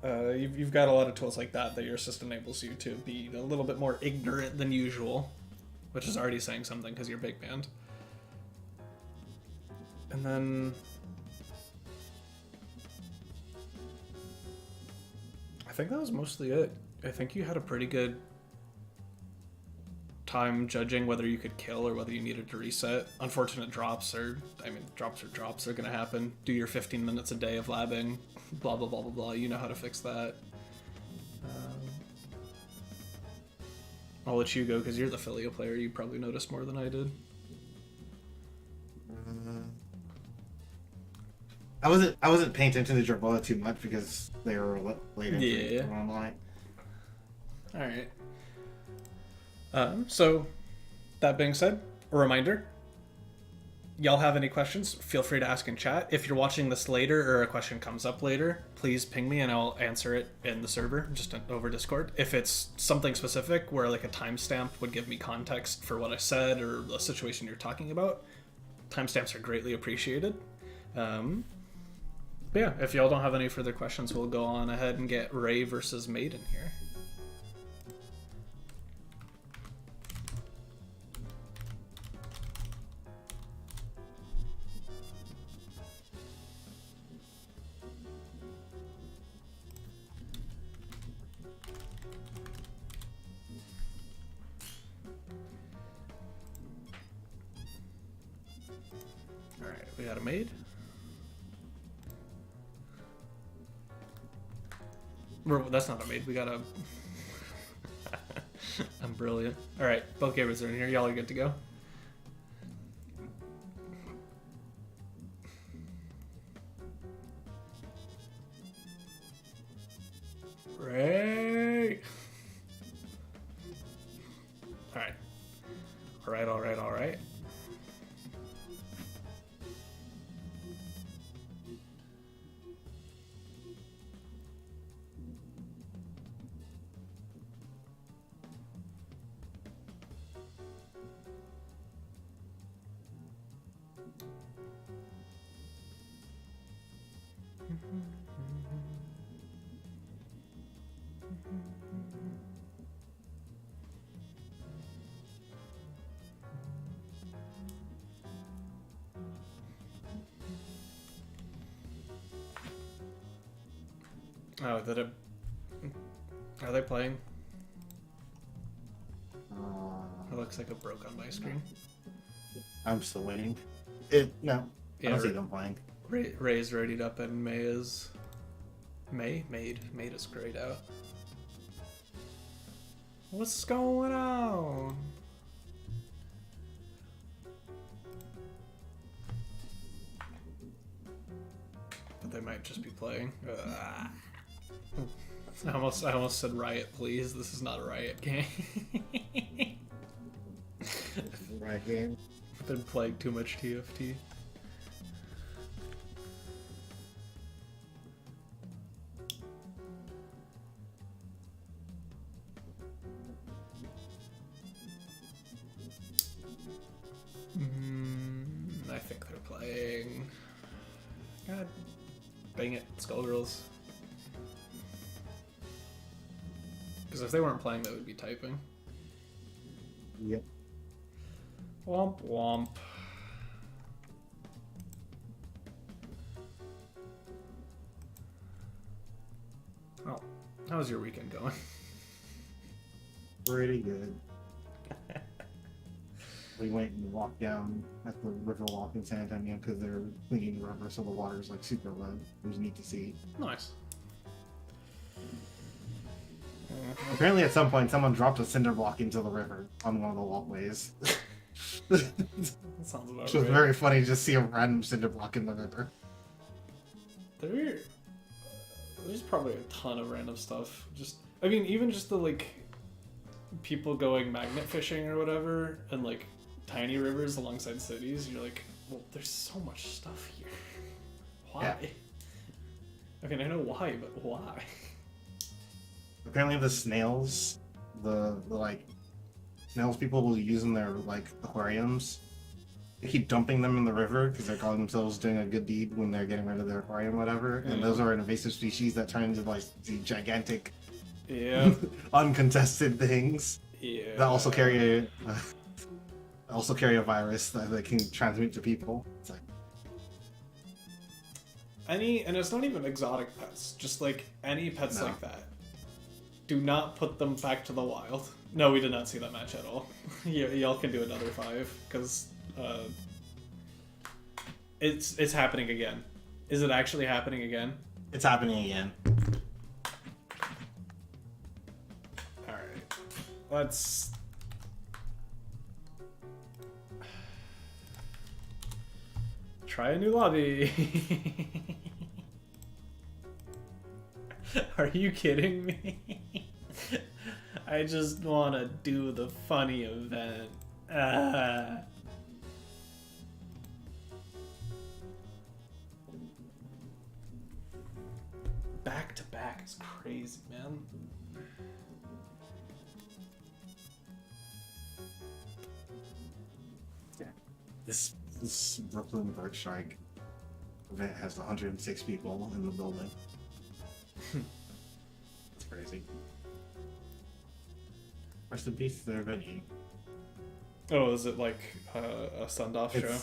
S1: You've got a lot of tools like that your assist enables you to be a little bit more ignorant than usual, which is already saying something because you're big band. And then I think that was mostly it. I think you had a pretty good time judging whether you could kill or whether you needed to reset. Unfortunate drops are drops. They're gonna happen. Do your 15 minutes a day of labbing, blah blah blah blah blah. You know how to fix that. I'll let you go because you're the Filia player. You probably noticed more than I did.
S2: I wasn't paying attention to Jerboa too much because they were late into online.
S1: All right. So, that being said, a reminder, y'all have any questions, feel free to ask in chat. If you're watching this later or a question comes up later, please ping me and I'll answer it in the server, just over Discord. If it's something specific where like a timestamp would give me context for what I said or the situation you're talking about, timestamps are greatly appreciated. But yeah, if y'all don't have any further questions, we'll go on ahead and get Ray versus Maiden here. We got a maid. That's not a maid. We got a... I'm brilliant. Alright, both gamers are in here. Y'all are good to go. Right. Alright. Alright. Oh, are they playing? It looks like it broke on my screen.
S2: I'm still waiting. No. I don't see them playing.
S1: Ray's readied up and May is... Maid is grayed out. What's going on? But they might just be playing. I almost said Riot, please. This is not a Riot game.
S2: Right game.
S1: I've been playing too much TFT. I think they're playing. God dang it, Skullgirls. Because if they weren't playing, they would be typing.
S2: Yep.
S1: Womp womp. Oh, how's your weekend going?
S2: Pretty good. We went and walked down at the river walk in San Antonio because they're cleaning the river, so the water's like super low. It was neat to see.
S1: Nice.
S2: Apparently, at some point, someone dropped a cinder block into the river on one of the walkways.
S1: That sounds about
S2: Which was
S1: right.
S2: very funny to just see a random cinder block in the river.
S1: There's probably a ton of random stuff. Just, I mean, even just the like people going magnet fishing or whatever, and like tiny rivers alongside cities. You're like, well, there's so much stuff here. Why?
S2: Yeah.
S1: I mean, I know why, but why?
S2: Apparently, the snails, the like snails people will use in their like aquariums. They keep dumping them in the river because they're calling themselves doing a good deed when they're getting rid of their aquarium, or whatever. And those are an invasive species that turn into like the gigantic,
S1: Yeah.
S2: uncontested things
S1: Yeah.
S2: that also carry a virus that they can transmit to people. It's like,
S1: And it's not even exotic pets, just like any pets
S2: No.
S1: like that. Do not put them back to the wild. No, we did not see that match at all. Y'all can do another 5, because it's happening again. Is it actually happening again?
S2: it's happening again.
S1: Alright. Let's... try a new lobby. Are you kidding me? I just want to do the funny event. Back to back is crazy, man.
S2: This Brooklyn Bird Strike event has 106 people in the building. It's crazy. Rest in peace to their venue.
S1: Oh, is it like a send-off show?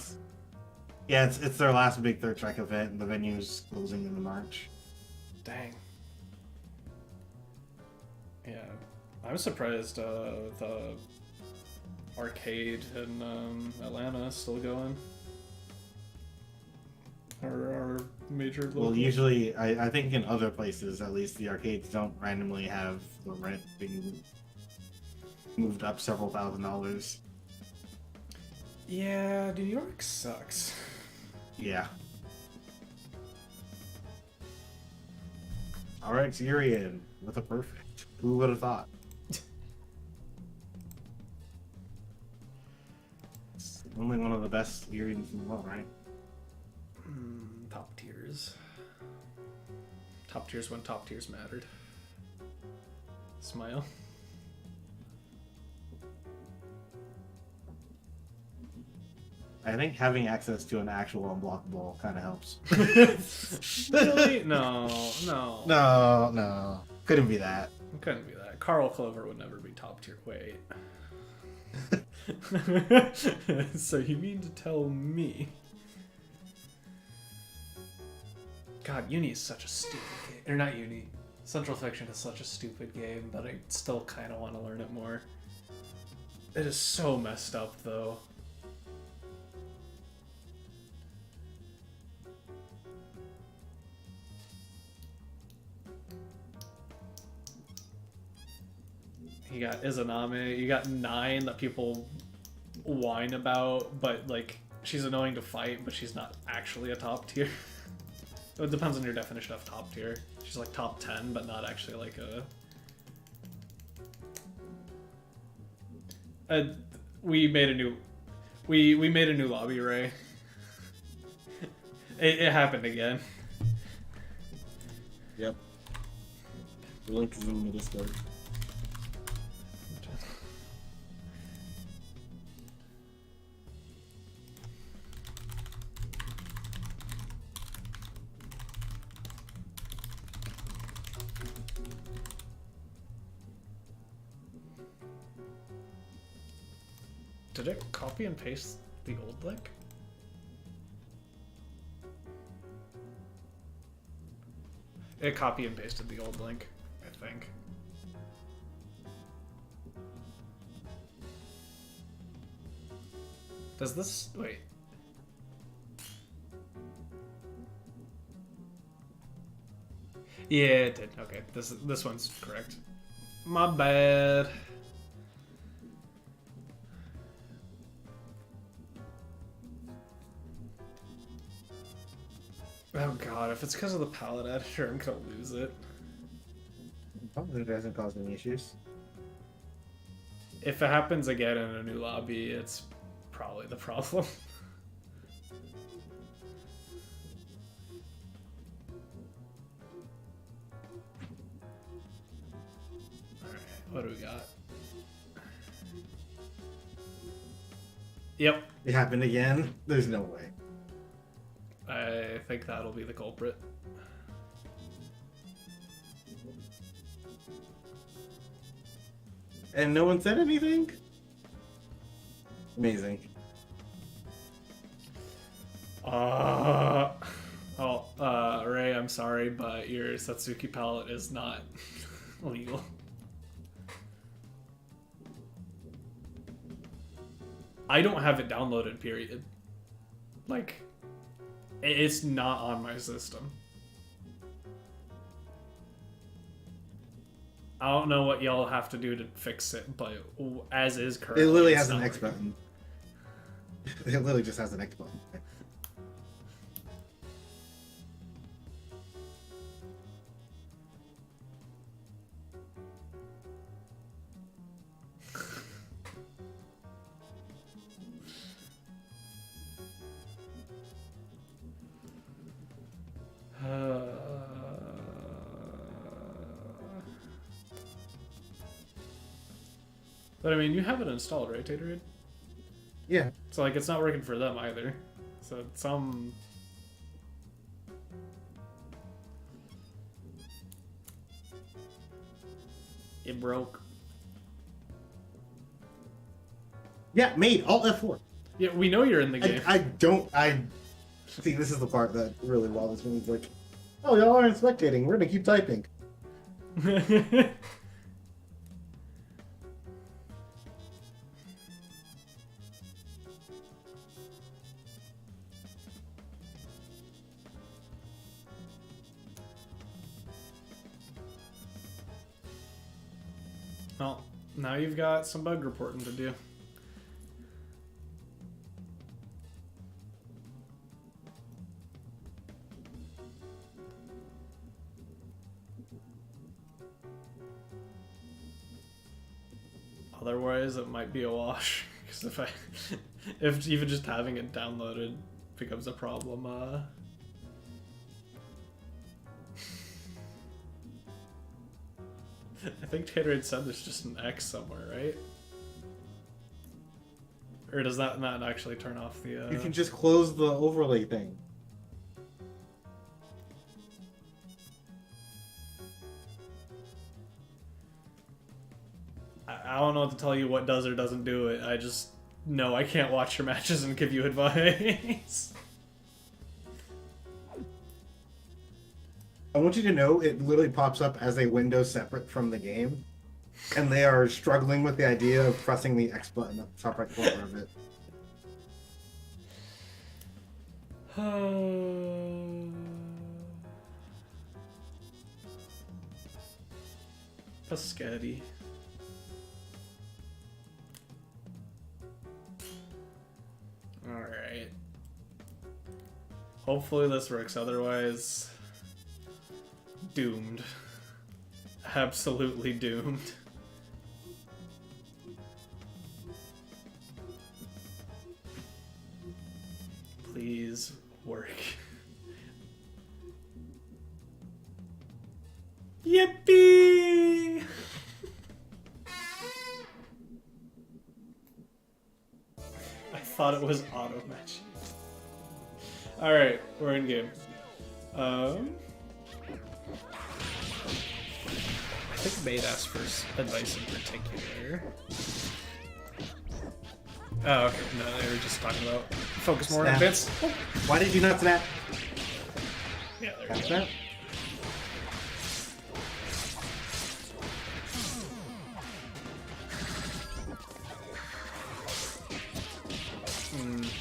S2: Yeah, it's their last big Third Strike event, and the venue's closing in March.
S1: Dang. Yeah, I'm surprised the arcade in Atlanta is still going. Our major local.
S2: Well, usually, I think in other places, at least, the arcades don't randomly have the rent being moved up several $1,000s.
S1: Yeah, New York sucks.
S2: Yeah. Alright, Syrian with a perfect. Who would have thought? It's only one of the best Syrians in the world, right?
S1: Top tiers. Top tiers when top tiers mattered. Smile.
S2: I think having access to an actual unblockable kind of helps.
S1: Really? No.
S2: No. Couldn't be that.
S1: It couldn't be that. Carl Clover would never be top tier. Wait. So you mean to tell me? God, Uni is such a stupid game. Or not Uni. Central Fiction is such a stupid game, but I still kind of want to learn it more. It is so messed up, though. You got Izanami, you got 9 that people whine about, but like, she's annoying to fight, but she's not actually a top tier. It depends on your definition of top tier. She's like top 10, but not actually like a... Uh, we made a new, we made a new lobby, Ray. It happened again.
S2: Yep. The link is in the Discord.
S1: Did it copy and paste the old link? It copy and pasted the old link, I think. Does this... wait. Yeah, it did. Okay, this one's correct. My bad. Oh god, if it's because of the palette editor, I'm gonna lose it.
S2: Probably it hasn't caused any issues.
S1: If it happens again in a new lobby, it's probably the problem. Alright, what do we got? Yep,
S2: It happened again? There's no way.
S1: I think that'll be the culprit.
S2: And no one said anything? Amazing.
S1: Ray, I'm sorry, but your Satsuki palette is not legal. I don't have it downloaded, period. Like, it's not on my system. I don't know what y'all have to do to fix it, but as is currently,
S2: It literally
S1: it's
S2: has an
S1: not
S2: X
S1: working.
S2: button. It literally just has an X button.
S1: But I mean, you have it installed, right, Taterade?
S2: Yeah.
S1: So like, it's not working for them either. So it's some. It broke.
S2: Yeah, made. Alt F4.
S1: Yeah, we know you're in the game.
S2: I see, this is the part that really bothers me. It's like, oh, y'all aren't spectating. We're gonna keep typing.
S1: Well, now you've got some bug reporting to do. Otherwise, it might be a wash. Because if even just having it downloaded becomes a problem, I think Taterade said there's just an X somewhere, right? Or does that not actually turn off the?
S2: You can just close the overlay thing.
S1: I don't know what to tell you what does or doesn't do it. I just know I can't watch your matches and give you advice.
S2: I want you to know it literally pops up as a window separate from the game. And they are struggling with the idea of pressing the X button at the top right corner of it.
S1: That's scary. Alright. Hopefully this works, otherwise... doomed. Absolutely doomed. please work. Yippee! I thought it was auto match. Alright, we're in game. I think Maid asked for advice in particular. Oh, okay. No, they were just talking about focus more on advance. Oh.
S2: Why did you not snap?
S1: Yeah, there you go.
S2: Snap.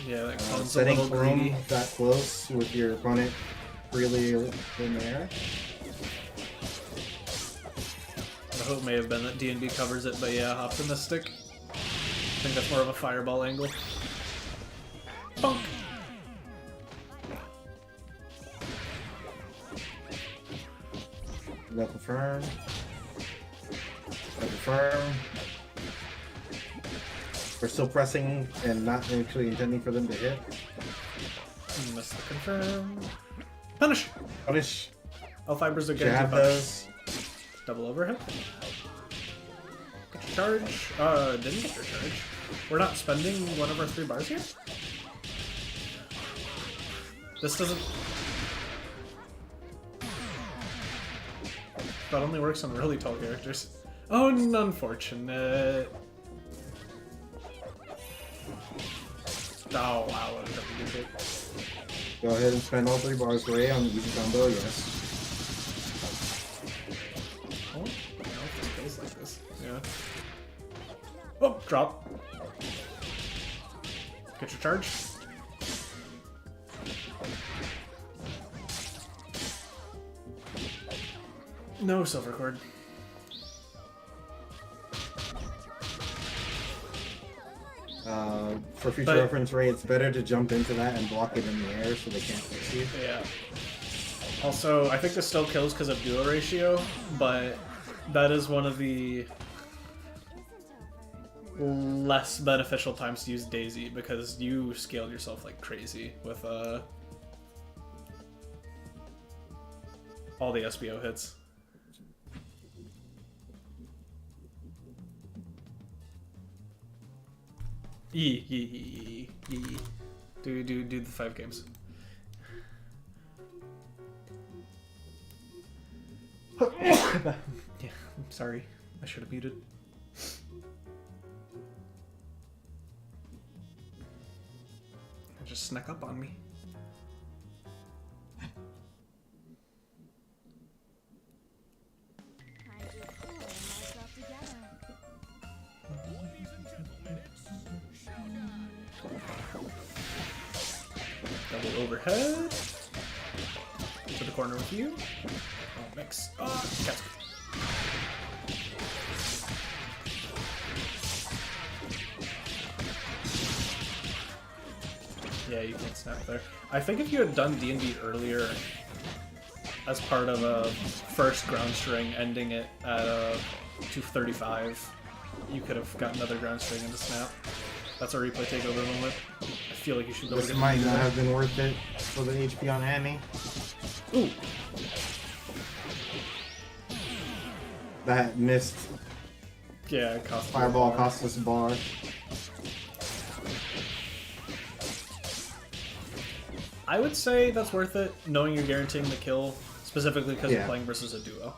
S1: Yeah, that clone's a
S2: Setting
S1: little greedy.
S2: room that close with your opponent really in there.
S1: The hope may have been that D&B covers it, but yeah, optimistic. I think that's more of a fireball angle. Bonk!
S2: No confirm. No confirm. We're still pressing and not actually intending for them to hit.
S1: Miss the confirm. Punish!
S2: Punish.
S1: All fibers are getting
S2: Jab
S1: punished.
S2: those.
S1: Double overhead. Get your charge. Didn't get your charge. We're not spending one of our 3 bars here? This doesn't... That only works on really tall characters. Oh, unfortunate. Oh, wow, what a good hit.
S2: Go ahead and spend all 3 bars away on the easy combo, yes.
S1: Oh, no, it goes like this. Yeah. Oh, drop. Get your charge. No silver cord.
S2: For future
S1: But-
S2: reference, Ray, it's better to jump into that and block it in the air so they can't fix you.
S1: Yeah. Also, I think this still kills because of duo ratio, but that is one of the less beneficial times to use Daisy because you scaled yourself like crazy with all the SBO hits. Yee. Do the 5 games. Yeah, I'm sorry. I should have muted. It just snuck up on me.
S3: Ladies and gentlemen, it's showtime.
S1: Double overhead. To the corner with you. Oh, mix. Catch. Yeah, you can't snap there. I think if you had done D&D earlier as part of a first ground string, ending it at 235, you could have gotten another ground string into snap. That's a replay takeover moment. I feel like you should go
S2: This
S1: get
S2: might not have been worth it for the HP on Annie.
S1: Ooh.
S2: That missed
S1: Yeah, it cost
S2: fireball cost us a bar.
S1: I would say that's worth it, knowing you're guaranteeing the kill, specifically because you're
S2: Yeah.
S1: playing versus a duo.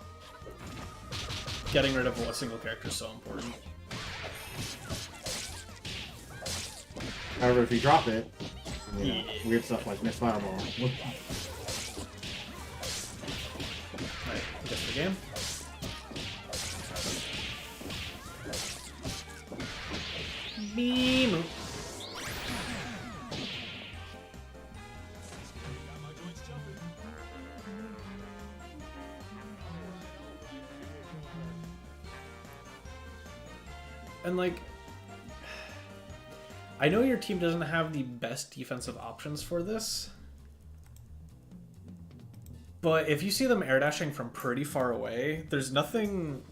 S1: Getting rid of a single character is so important.
S2: However, if you drop it,
S1: Yeah.
S2: weird stuff like missed fireball.
S1: Alright, get the game. Beam. And like, I know your team doesn't have the best defensive options for this, but if you see them air dashing from pretty far away, there's nothing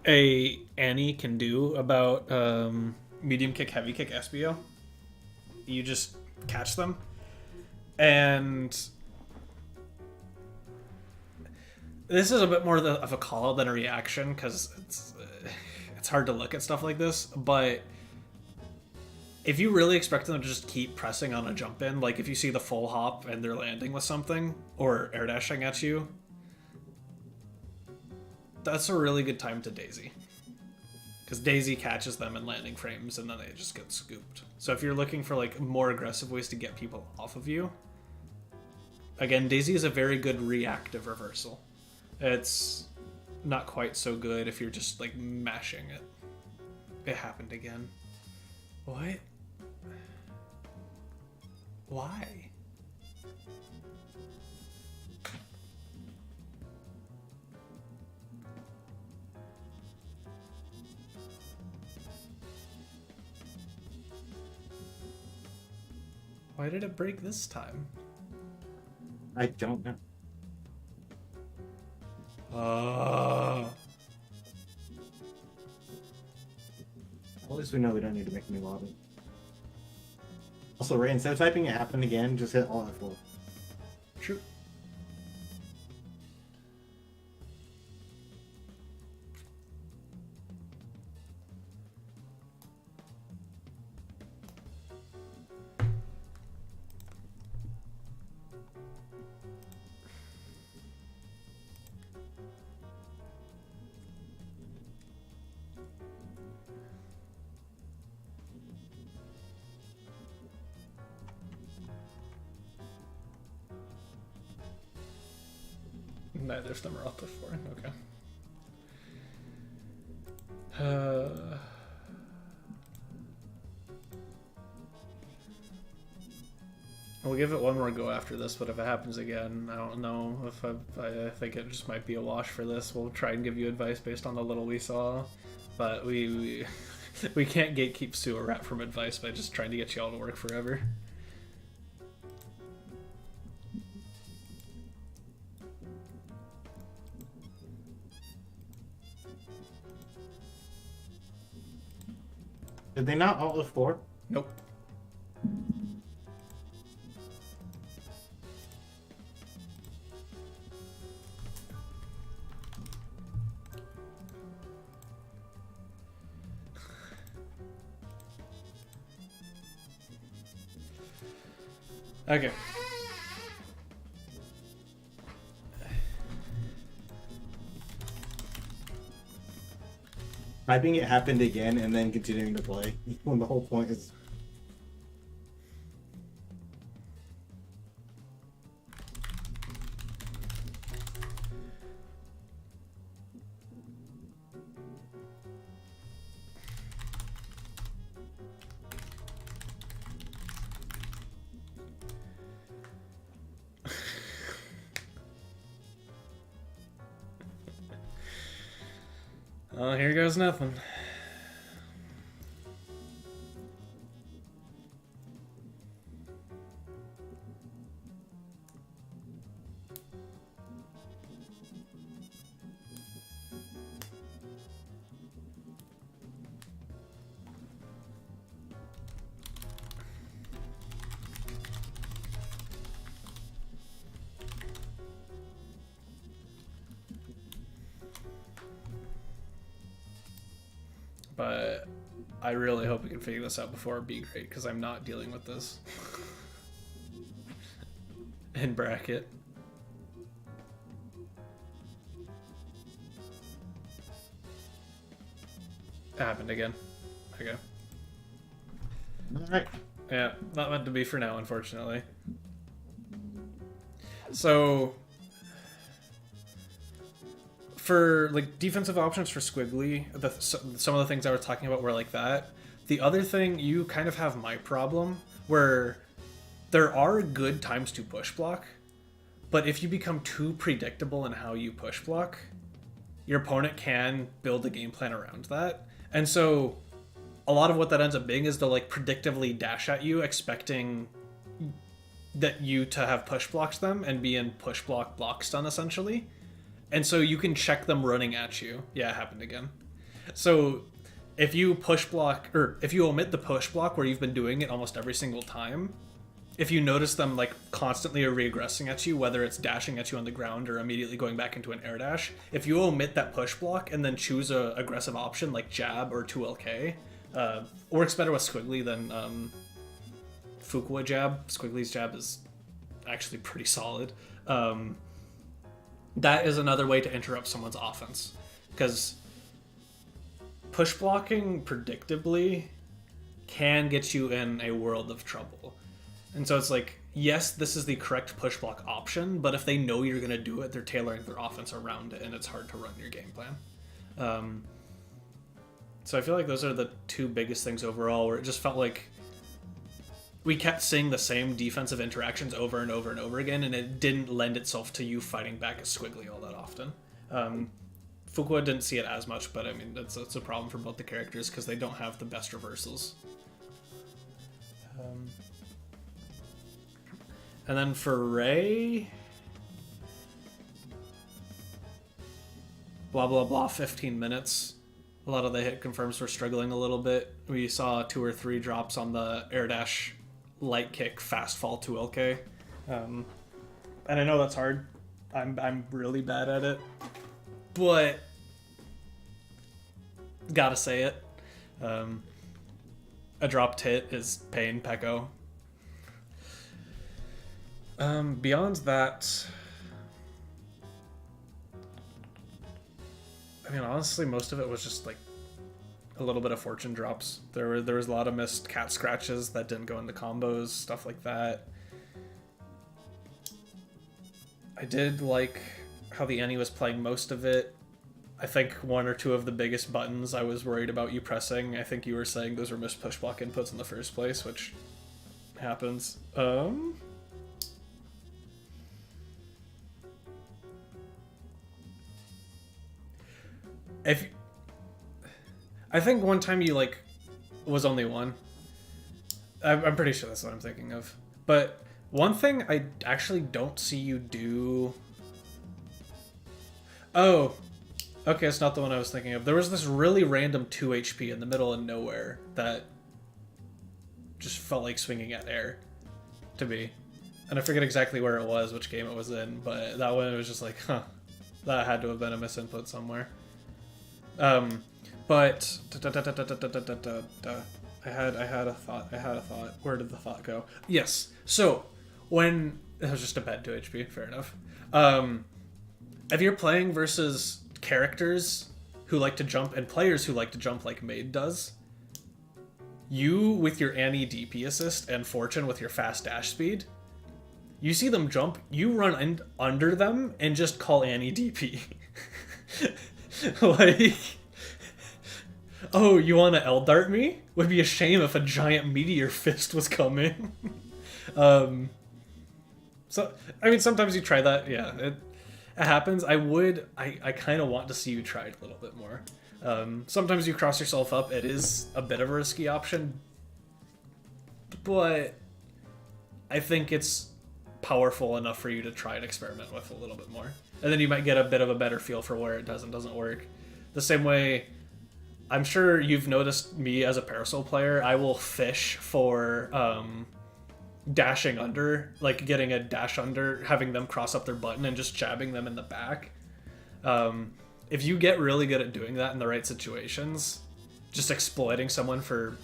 S1: a Annie can do about medium kick, heavy kick SBO. You just catch them. And this is a bit more of a call out than a reaction, because it's hard to look at stuff like this, but if you really expect them to just keep pressing on a jump in, like if you see the full hop and they're landing with something or air dashing at you, that's a really good time to Daisy. Because Daisy catches them in landing frames and then they just get scooped. So if you're looking for like more aggressive ways to get people off of you, again, Daisy is a very good reactive reversal. It's not quite so good if you're just like mashing it. It happened again. What? Why? Why did it break this time?
S2: I don't know. At least we know we don't need to make a new lobby. Also, Ray, instead of typing it happened again, just hit Alt F4.
S1: True. Neither of them are Alt F4. Okay. We'll give it one more go after this, but if it happens again, I don't know. If I think it just might be a wash for this. We'll try and give you advice based on the little we saw, but we can't gatekeep Sewer Rat from advice by just trying to get you all to work forever.
S2: Did they not Alt F4?
S1: Nope. Okay.
S2: Typing it happened again and then continuing to play when the whole point is.
S1: Oh, here goes nothing. But I really hope we can figure this out before B grade, because I'm not dealing with this. In bracket. It happened again. Okay.
S2: Alright.
S1: Yeah, not meant to be for now, unfortunately. So, for like defensive options for Squiggly, some of the things I was talking about were like that. The other thing, you kind of have my problem, where there are good times to push block, but if you become too predictable in how you push block, your opponent can build a game plan around that. And so a lot of what that ends up being is they'll like predictively dash at you, expecting that you to have push blocked them and be in push block stun essentially. And so you can check them running at you. Yeah, it happened again. So if you push block, or if you omit the push block where you've been doing it almost every single time, if you notice them like constantly regressing at you, whether it's dashing at you on the ground or immediately going back into an air dash, if you omit that push block and then choose a aggressive option like jab or 2LK, works better with Squiggly than Fuqua jab. Squiggly's jab is actually pretty solid. That is another way to interrupt someone's offense, because push blocking predictably can get you in a world of trouble. And so it's like, yes, this is the correct push block option, but if they know you're going to do it, they're tailoring their offense around it, and it's hard to run your game plan. So I feel like those are the two biggest things overall, where it just felt like we kept seeing the same defensive interactions over and over and over again, and it didn't lend itself to you fighting back at Squiggly all that often. Fuqua didn't see it as much, but I mean, that's a problem for both the characters because they don't have the best reversals. And then for Ray, blah blah blah, 15 minutes. A lot of the hit confirms were struggling a little bit. We saw 2 or 3 drops on the air dash, light kick, fast fall 2LK. And I know that's hard. I'm really bad at it, but gotta say it. A dropped hit is pain, Pekko. Beyond that, I mean, honestly, most of it was just like a little bit of fortune drops. There was a lot of missed cat scratches that didn't go into combos, stuff like that. I did like how the Annie was playing most of it. I think 1 or 2 of the biggest buttons I was worried about you pressing, I think you were saying those were missed push block inputs in the first place, which happens. I think one time you like was only 1. I'm pretty sure that's what I'm thinking of. But one thing I actually don't see you do. Oh, okay, it's not the one I was thinking of. There was this really random 2 HP in the middle of nowhere that just felt like swinging at air to me. And I forget exactly where it was, which game it was in, but that one, it was just like, huh, that had to have been a misinput somewhere. But I had a thought. Where did the thought go? Yes. So when it was just a bad 2 HP, fair enough. If you're playing versus characters who like to jump and players who like to jump like Maid does, you with your Annie DP assist and Fortune with your fast dash speed, you see them jump, you run under them and just call Annie DP. Like, oh, you want to L-dart me? Would be a shame if a giant meteor fist was coming. So, I mean, sometimes you try that, yeah, it happens. I kind of want to see you try it a little bit more. Sometimes you cross yourself up, it is a bit of a risky option, but I think it's powerful enough for you to try and experiment with a little bit more. And then you might get a bit of a better feel for where it does and doesn't work. The same way, I'm sure you've noticed me as a Parasol player, I will fish for dashing under, like getting a dash under, having them cross up their button and just jabbing them in the back. If you get really good at doing that in the right situations, just exploiting someone for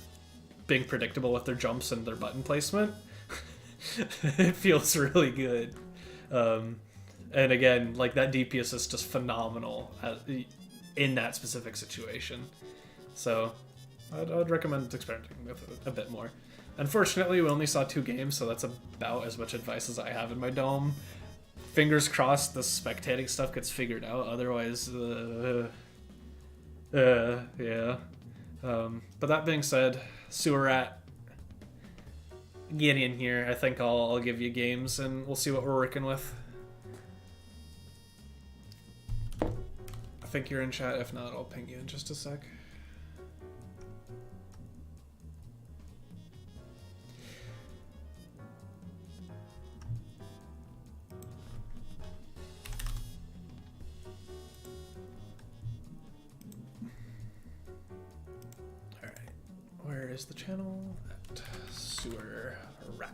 S1: being predictable with their jumps and their button placement, it feels really good. And again, like that DPS is just phenomenal in that specific situation. So I'd recommend experimenting with it a bit more. Unfortunately, we only saw 2 games, so that's about as much advice as I have in my dome. Fingers crossed the spectating stuff gets figured out, otherwise, yeah. But that being said, Sewer Rat, get in here. I think I'll give you games, and we'll see what we're working with. I think you're in chat. If not, I'll ping you in just a sec. Alright, where is the channel? At Sewer Rat.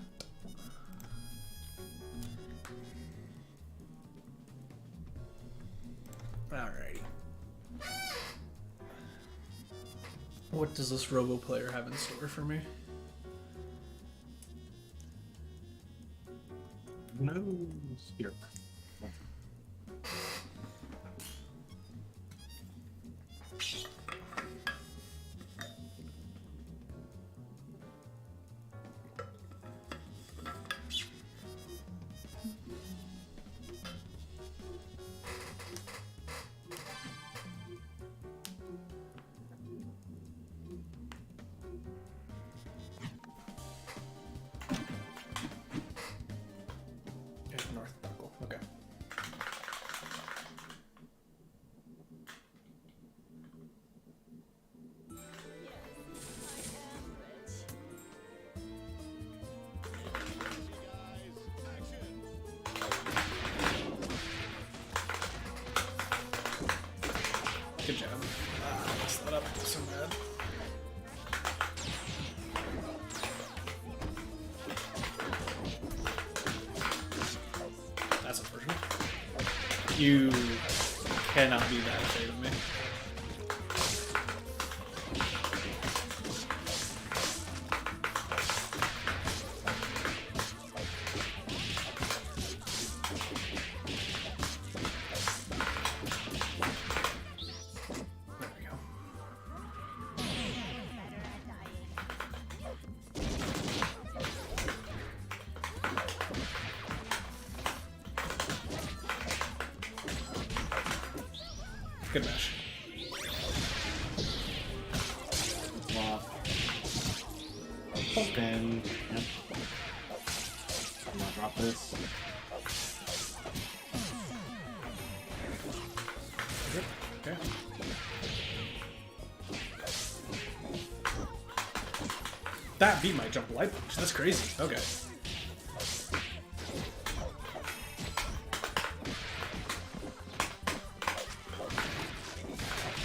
S1: What does this Robo player have in store for me?
S2: No. Here.
S1: North Buckle. Okay. Good job. I messed that up so bad. That's unfortunate. You cannot be that afraid of me. There we go. Good match.
S2: And yep. I'm gonna drop this.
S1: Okay. That beat my jump light punch. That's crazy. Okay.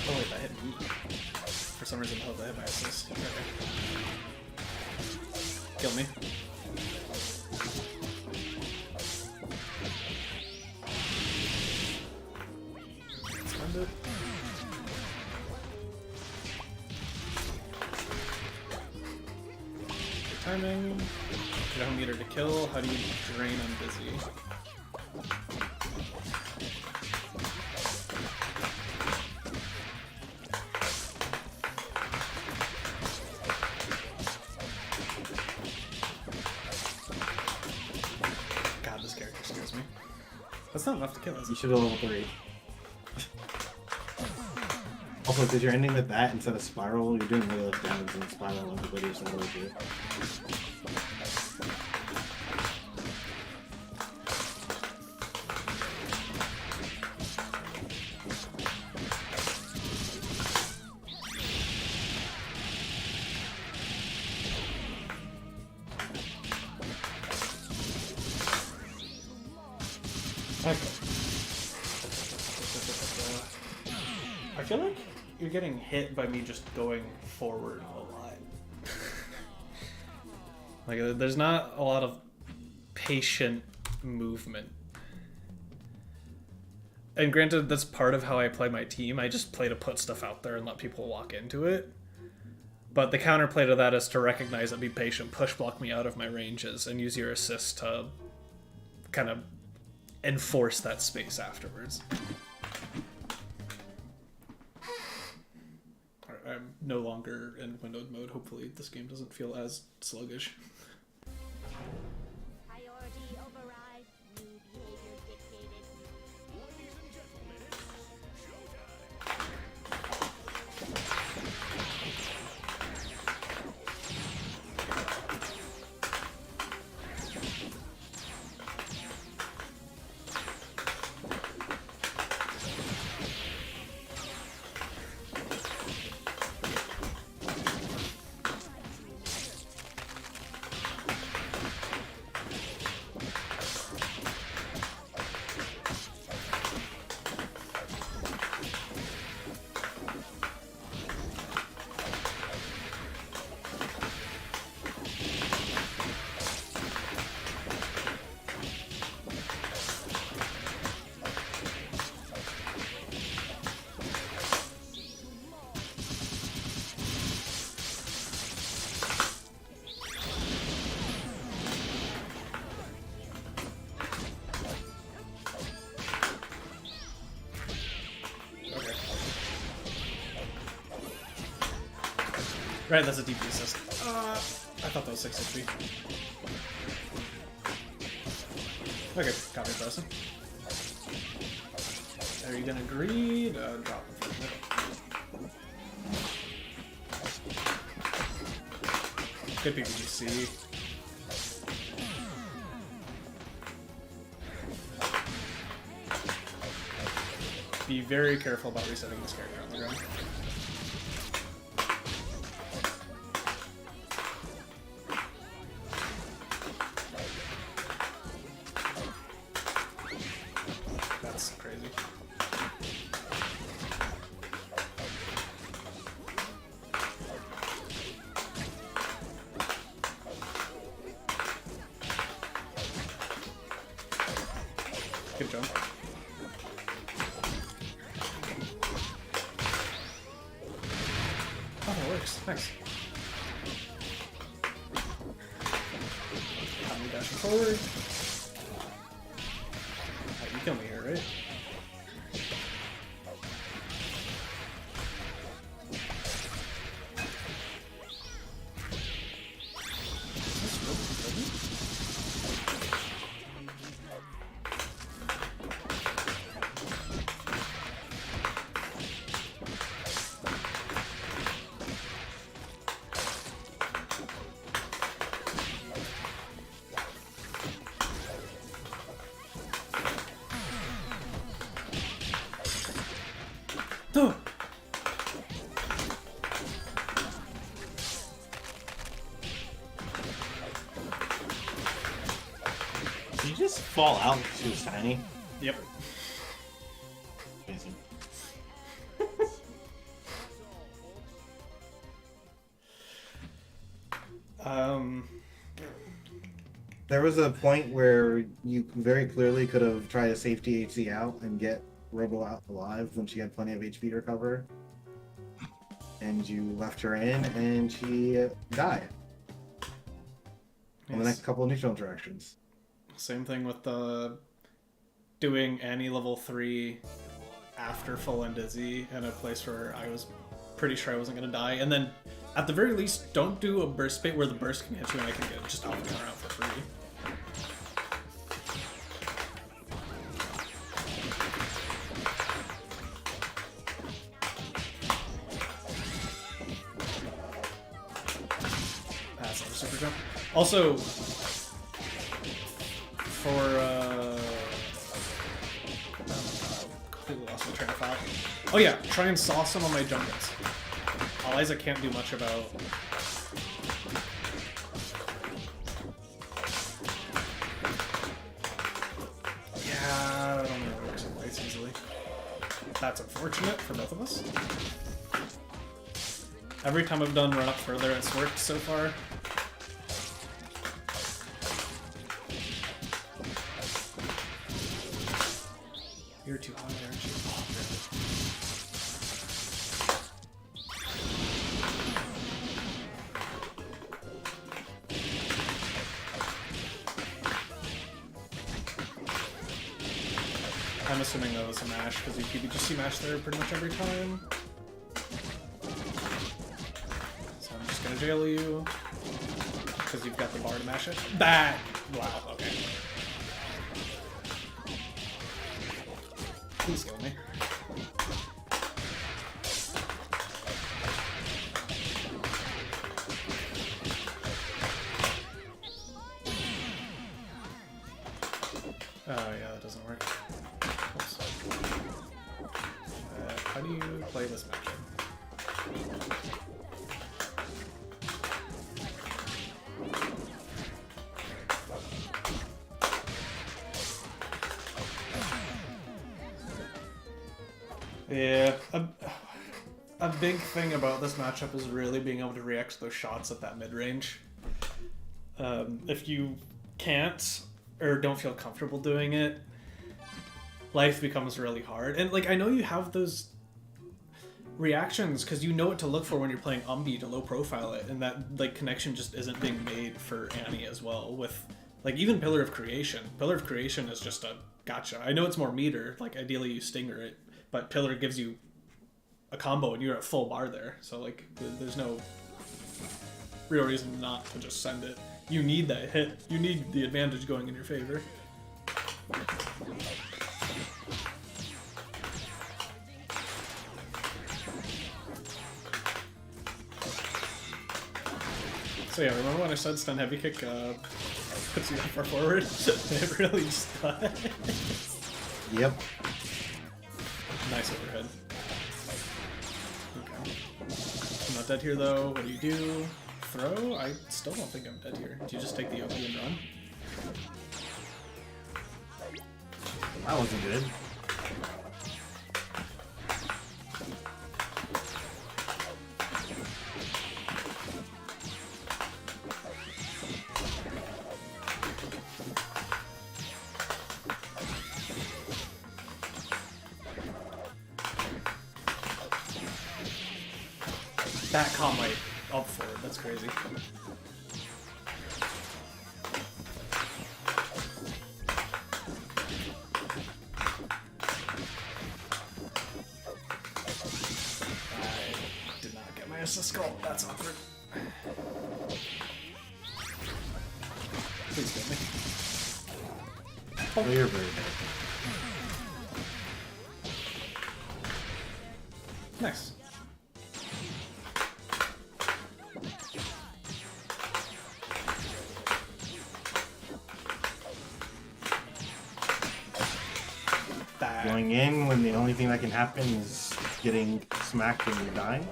S1: Oh wait, that hit me. For some reason, oh, that hit my assist. Okay. Kill me. Splendid. Good timing. You don't meter to kill. How do you drain on busy? God, this character scares me. That's not enough to kill, is
S2: You
S1: it?
S2: should have level 3. Also, did your ending with that instead of spiral? You're doing way less damage than spiral and everybody else would do.
S1: Okay. I feel like you're getting hit by me just going forward a lot. Like, there's not a lot of patient movement. And granted, that's part of how I play my team. I just play to put stuff out there and let people walk into it. But the counterplay to that is to recognize and be patient, push block me out of my ranges, and use your assist to kind of enforce that space afterwards. Alright, I'm no longer in windowed mode. Hopefully this game doesn't feel as sluggish.
S4: Priority override. New behavior dictated.
S3: Ladies and gentlemen, it's showtime.
S1: Right, that's a DP assist. I thought that was 6 HP. Okay, copy pressing. Are you gonna greed? Drop unfortunate. Good PPGC. Be very careful about resetting this character on the ground. That's crazy. Good jump. Oh, that works. Nice. Have me dashing forward. Oh, you kill me here, right? Duh.
S2: Did you just fall out because she was tiny?
S1: Yep.
S2: Crazy. There was a point where you very clearly could have tried to safety HC out and get Robo out alive when she had plenty of HP to recover. And you left her in and she died. On the next couple of neutral interactions.
S1: Same thing with doing Annie level 3 after full and dizzy in a place where I was pretty sure I wasn't going to die. And then, at the very least, don't do a burst bait where the burst can hit you and I can get just off the counter out for free. That's another super jump. Also, for oh my god, completely lost my train of thought. Oh yeah, try and sauce him on my jump hits. Eliza can't do much about. Yeah, I don't know if it works in place easily. That's unfortunate for both of us. Every time I've done run up further, it's worked so far. You're too high, aren't you? I'm assuming that was a mash, because you PBGC mash there pretty much every time. So I'm just gonna jail you, because you've got the bar to mash it. That! Wow, okay. Please kill me. Oh yeah, that doesn't work. Oops. How do you play this matchup? Yeah, a big thing about this matchup is really being able to react to those shots at that mid-range. If you can't, or don't feel comfortable doing it, life becomes really hard. And like, I know you have those reactions because you know what to look for when you're playing Umbi to low profile it, and that like connection just isn't being made for Annie as well. With like even Pillar of Creation. Pillar of Creation is just a gotcha. I know it's more meter, like ideally you stinger it, but Pillar gives you a combo and you're at full bar there. So like there's no real reason not to just send it. You need that hit. You need the advantage going in your favor. So yeah, remember when I said stun heavy kick puts you that far forward? It really just does.
S2: Yep.
S1: Nice overhead. Okay. I'm not dead here though. What do you do? Throw? I still don't think I'm dead here. Do you just take the OP and run?
S2: That wasn't good.
S1: That caught my up forward. That's crazy. I did not get my assist skull. That's awkward. Please get me.
S2: Oh, you're very bad.
S1: Nice.
S2: Going in when the only thing that can happen is getting smacked and you're dying.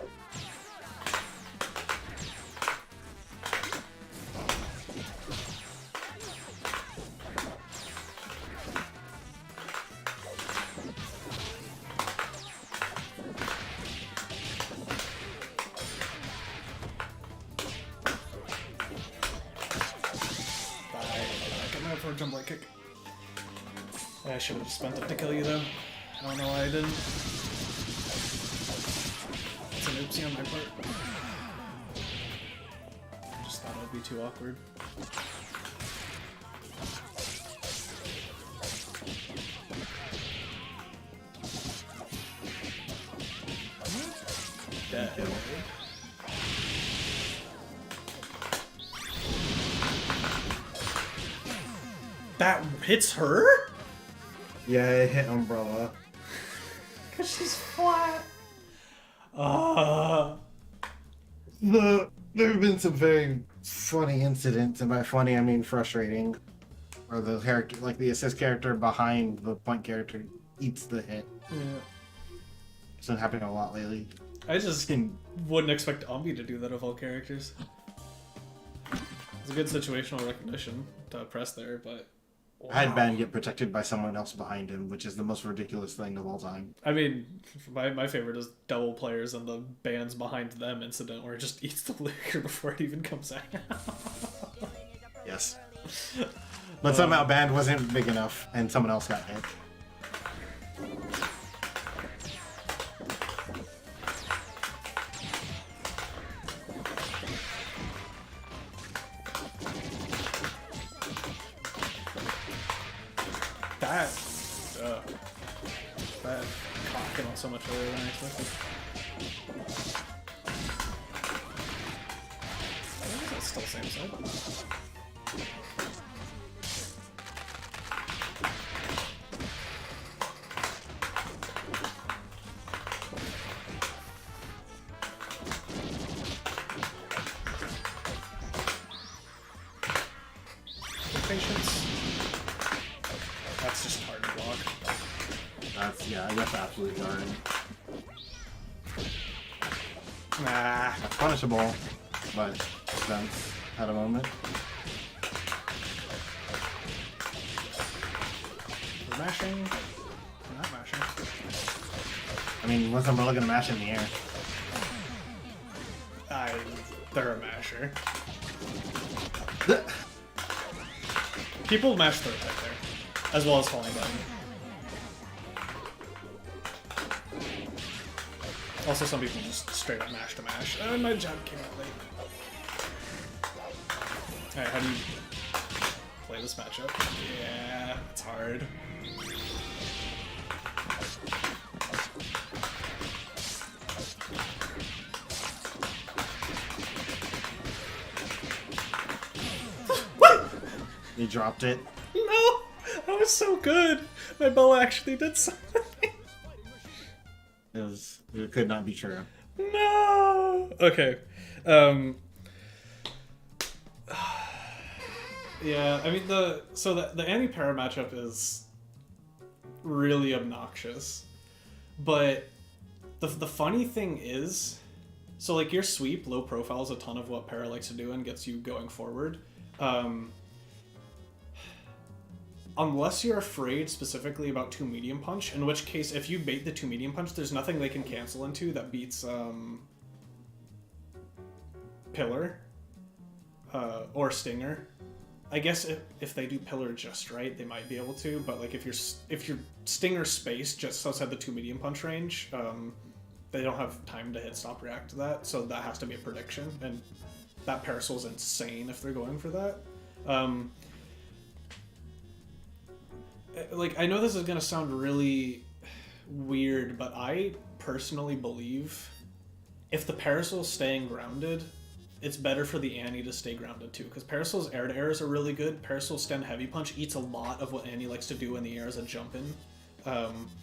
S1: Get my forward jump light kick. I should have just spent it to kill you though. I don't know why I didn't. It's an oopsie on my part. I just thought it would be too awkward. Dead. That hits her?
S2: Yeah, it hit Umbrella.
S1: Cause she's flat.
S2: There have been some very funny incidents, and by funny I mean frustrating, where the character, like the assist character behind the point character, eats the hit.
S1: Yeah.
S2: It's been happening a lot lately.
S1: I just wouldn't expect Ombi to do that of all characters. It's a good situational recognition to press there, but wow.
S2: I had Ban get protected by someone else behind him, which is the most ridiculous thing of all time.
S1: I mean, my favorite is double players and the bands behind them incident where it just eats the liquor before it even comes out.
S2: Yes. But somehow Band wasn't big enough and someone else got hit.
S1: That came out so much earlier than I expected. I think that's still same side. Patience. That's just hard to block.
S2: That's absolutely hard.
S1: Nah.
S2: That's punishable, but sense at a moment.
S1: We're mashing. We're not mashing.
S2: I mean, what's Umbrella gonna mash in the air?
S1: They're a masher. People mash throw type there, as well as falling down. Also, some people just straight up mash to mash. And my jump came out late. Alright, how do you play this matchup? Yeah, it's hard.
S2: They dropped it.
S1: No! That was so good! My bow actually did something.
S2: It could not be true.
S1: No! Okay. Yeah, I mean, the Annie-Para matchup is really obnoxious. But the funny thing is, so like your sweep, low profile is a ton of what Para likes to do and gets you going forward. Unless you're afraid specifically about 2 medium punch, in which case if you bait the 2 medium punch, there's nothing they can cancel into that beats Pillar or Stinger. I guess if they do Pillar just right, they might be able to, but like if your Stinger space just outside the 2 medium punch range, they don't have time to hit stop react to that, so that has to be a prediction, and that Parasol's insane if they're going for that. Like, I know this is gonna sound really weird, but I personally believe if the Parasol's staying grounded, it's better for the Annie to stay grounded too, because Parasol's air to airs are really good. Parasol's stand heavy punch eats a lot of what Annie likes to do in the air as a jump in.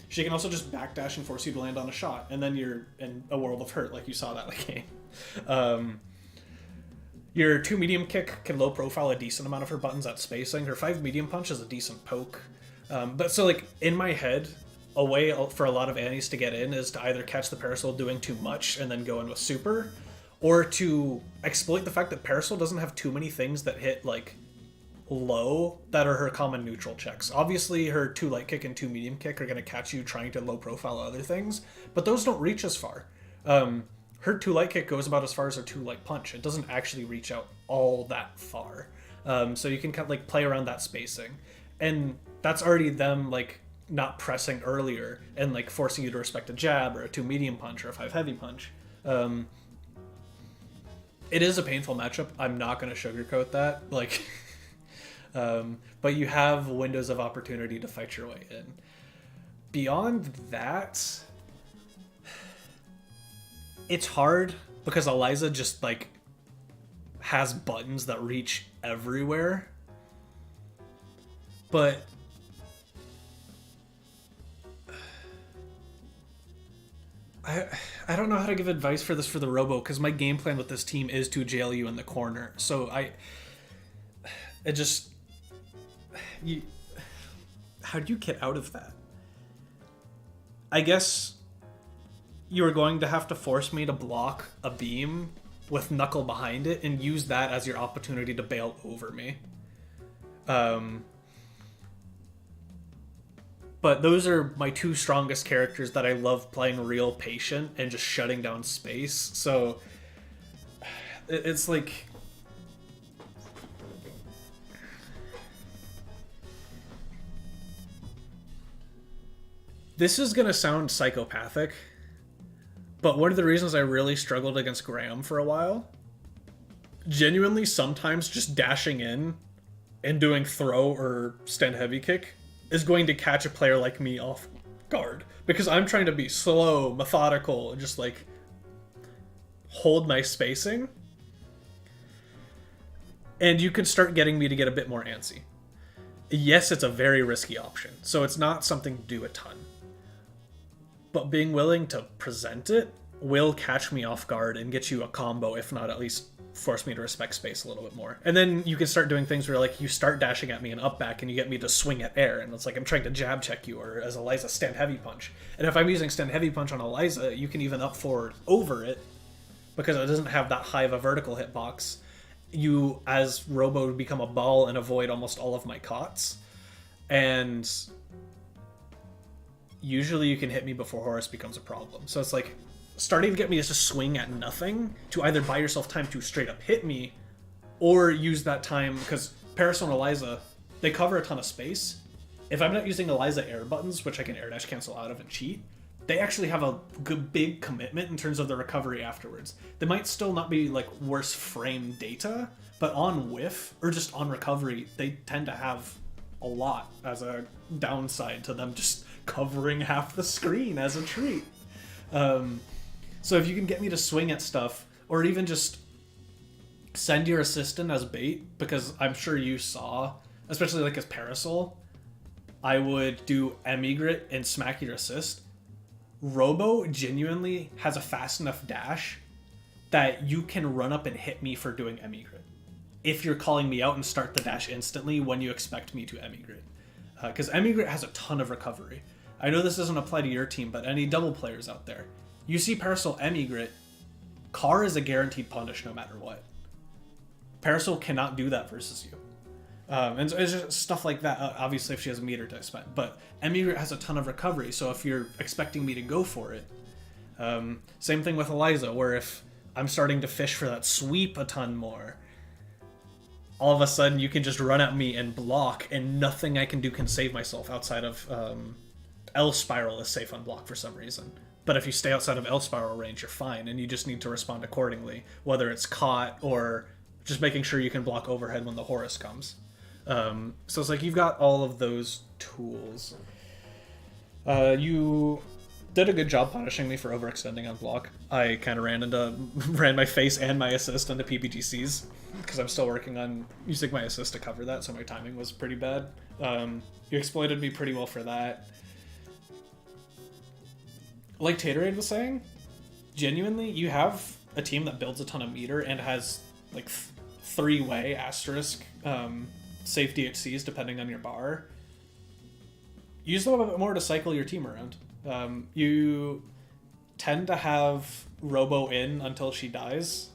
S1: She can also just backdash and force you to land on a shot, and then you're in a world of hurt, like you saw that game. Your 2 medium kick can low profile a decent amount of her buttons at spacing. Her 5 medium punch is a decent poke. But so like in my head, a way for a lot of Annies to get in is to either catch the Parasol doing too much and then go in with super, or to exploit the fact that Parasol doesn't have too many things that hit like low that are her common neutral checks. Obviously her 2 light kick and 2 medium kick are going to catch you trying to low profile other things, but those don't reach as far. Her 2 light kick goes about as far as her 2 light punch. It doesn't actually reach out all that far. So you can kind of like play around that spacing, and that's already them like not pressing earlier and like forcing you to respect a jab or a 2 medium punch or a 5 heavy punch. It is a painful matchup. I'm not going to sugarcoat that. Like, but you have windows of opportunity to fight your way in. Beyond that, it's hard because Eliza just like has buttons that reach everywhere. But I don't know how to give advice for this for the Robo, because my game plan with this team is to jail you in the corner. So how do you get out of that? I guess you're going to have to force me to block a beam with Knuckle behind it and use that as your opportunity to bail over me. But those are my 2 strongest characters that I love playing real patient and just shutting down space. So it's like, this is gonna sound psychopathic, but one of the reasons I really struggled against Graham for a while, genuinely sometimes just dashing in and doing throw or stand heavy kick is going to catch a player like me off guard, because I'm trying to be slow, methodical, and just like hold my spacing, and you can start getting me to get a bit more antsy. Yes, it's a very risky option, so it's not something to do a ton, but being willing to present it will catch me off guard and get you a combo, if not at least force me to respect space a little bit more. And then you can start doing things where like you start dashing at me and up back and you get me to swing at air, and it's like I'm trying to jab check you, or as Eliza, stand heavy punch. And if I'm using stand heavy punch on Eliza, you can even up forward over it because it doesn't have that high of a vertical hitbox. You as Robo become a ball and avoid almost all of my cots, and usually you can hit me before Horus becomes a problem. So it's like starting to get me to just swing at nothing to either buy yourself time to straight up hit me, or use that time, because Parasol and Eliza, they cover a ton of space. If I'm not using Eliza air buttons, which I can air dash cancel out of and cheat, they actually have a good big commitment in terms of the recovery afterwards. They might still not be like worse frame data, but on whiff or just on recovery, they tend to have a lot as a downside to them just covering half the screen as a treat. So if you can get me to swing at stuff, or even just send your assistant as bait, because I'm sure you saw especially like as Parasol, I would do Emigrit and smack your assist. Robo genuinely has a fast enough dash that you can run up and hit me for doing Emigrit if you're calling me out and start the dash instantly when you expect me to Emigrit. Because Emigrit has a ton of recovery. I know this doesn't apply to your team, but any double players out there, you see Parasol Emigrit, Car is a guaranteed punish no matter what. Parasol cannot do that versus you. And so it's just stuff like that. Obviously, if she has a meter to expend, but Emigrit has a ton of recovery. So if you're expecting me to go for it, same thing with Eliza, where if I'm starting to fish for that sweep a ton more, all of a sudden you can just run at me and block, and nothing I can do can save myself outside of L Spiral is safe on block for some reason. But if you stay outside of L Spiral range, you're fine, and you just need to respond accordingly, whether it's caught or just making sure you can block overhead when the Horus comes. So it's like you've got all of those tools. You did a good job punishing me for overextending on block. I kind of ran my face and my assist into PPGCs because I'm still working on using my assist to cover that, so my timing was pretty bad. You exploited me pretty well for that. Like Taterade was saying, genuinely, you have a team that builds a ton of meter and has like three-way asterisk safe DHCs depending on your bar. Use them a bit more to cycle your team around. You tend to have Robo in until she dies.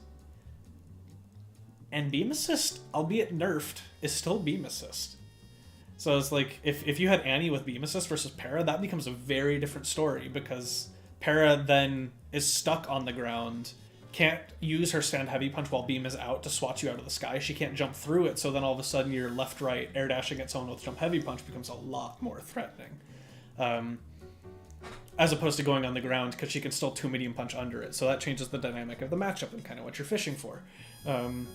S1: And Beam Assist, albeit nerfed, is still Beam Assist. So it's like, if you had Annie with Beam Assist versus Para, that becomes a very different story, because Para then is stuck on the ground, can't use her stand heavy punch while Beam is out to swat you out of the sky. She can't jump through it, so then all of a sudden your left-right air dashing at someone with jump heavy punch becomes a lot more threatening. As opposed to going on the ground, because she can still 2 medium punch under it. So that changes the dynamic of the matchup and kind of what you're fishing for. And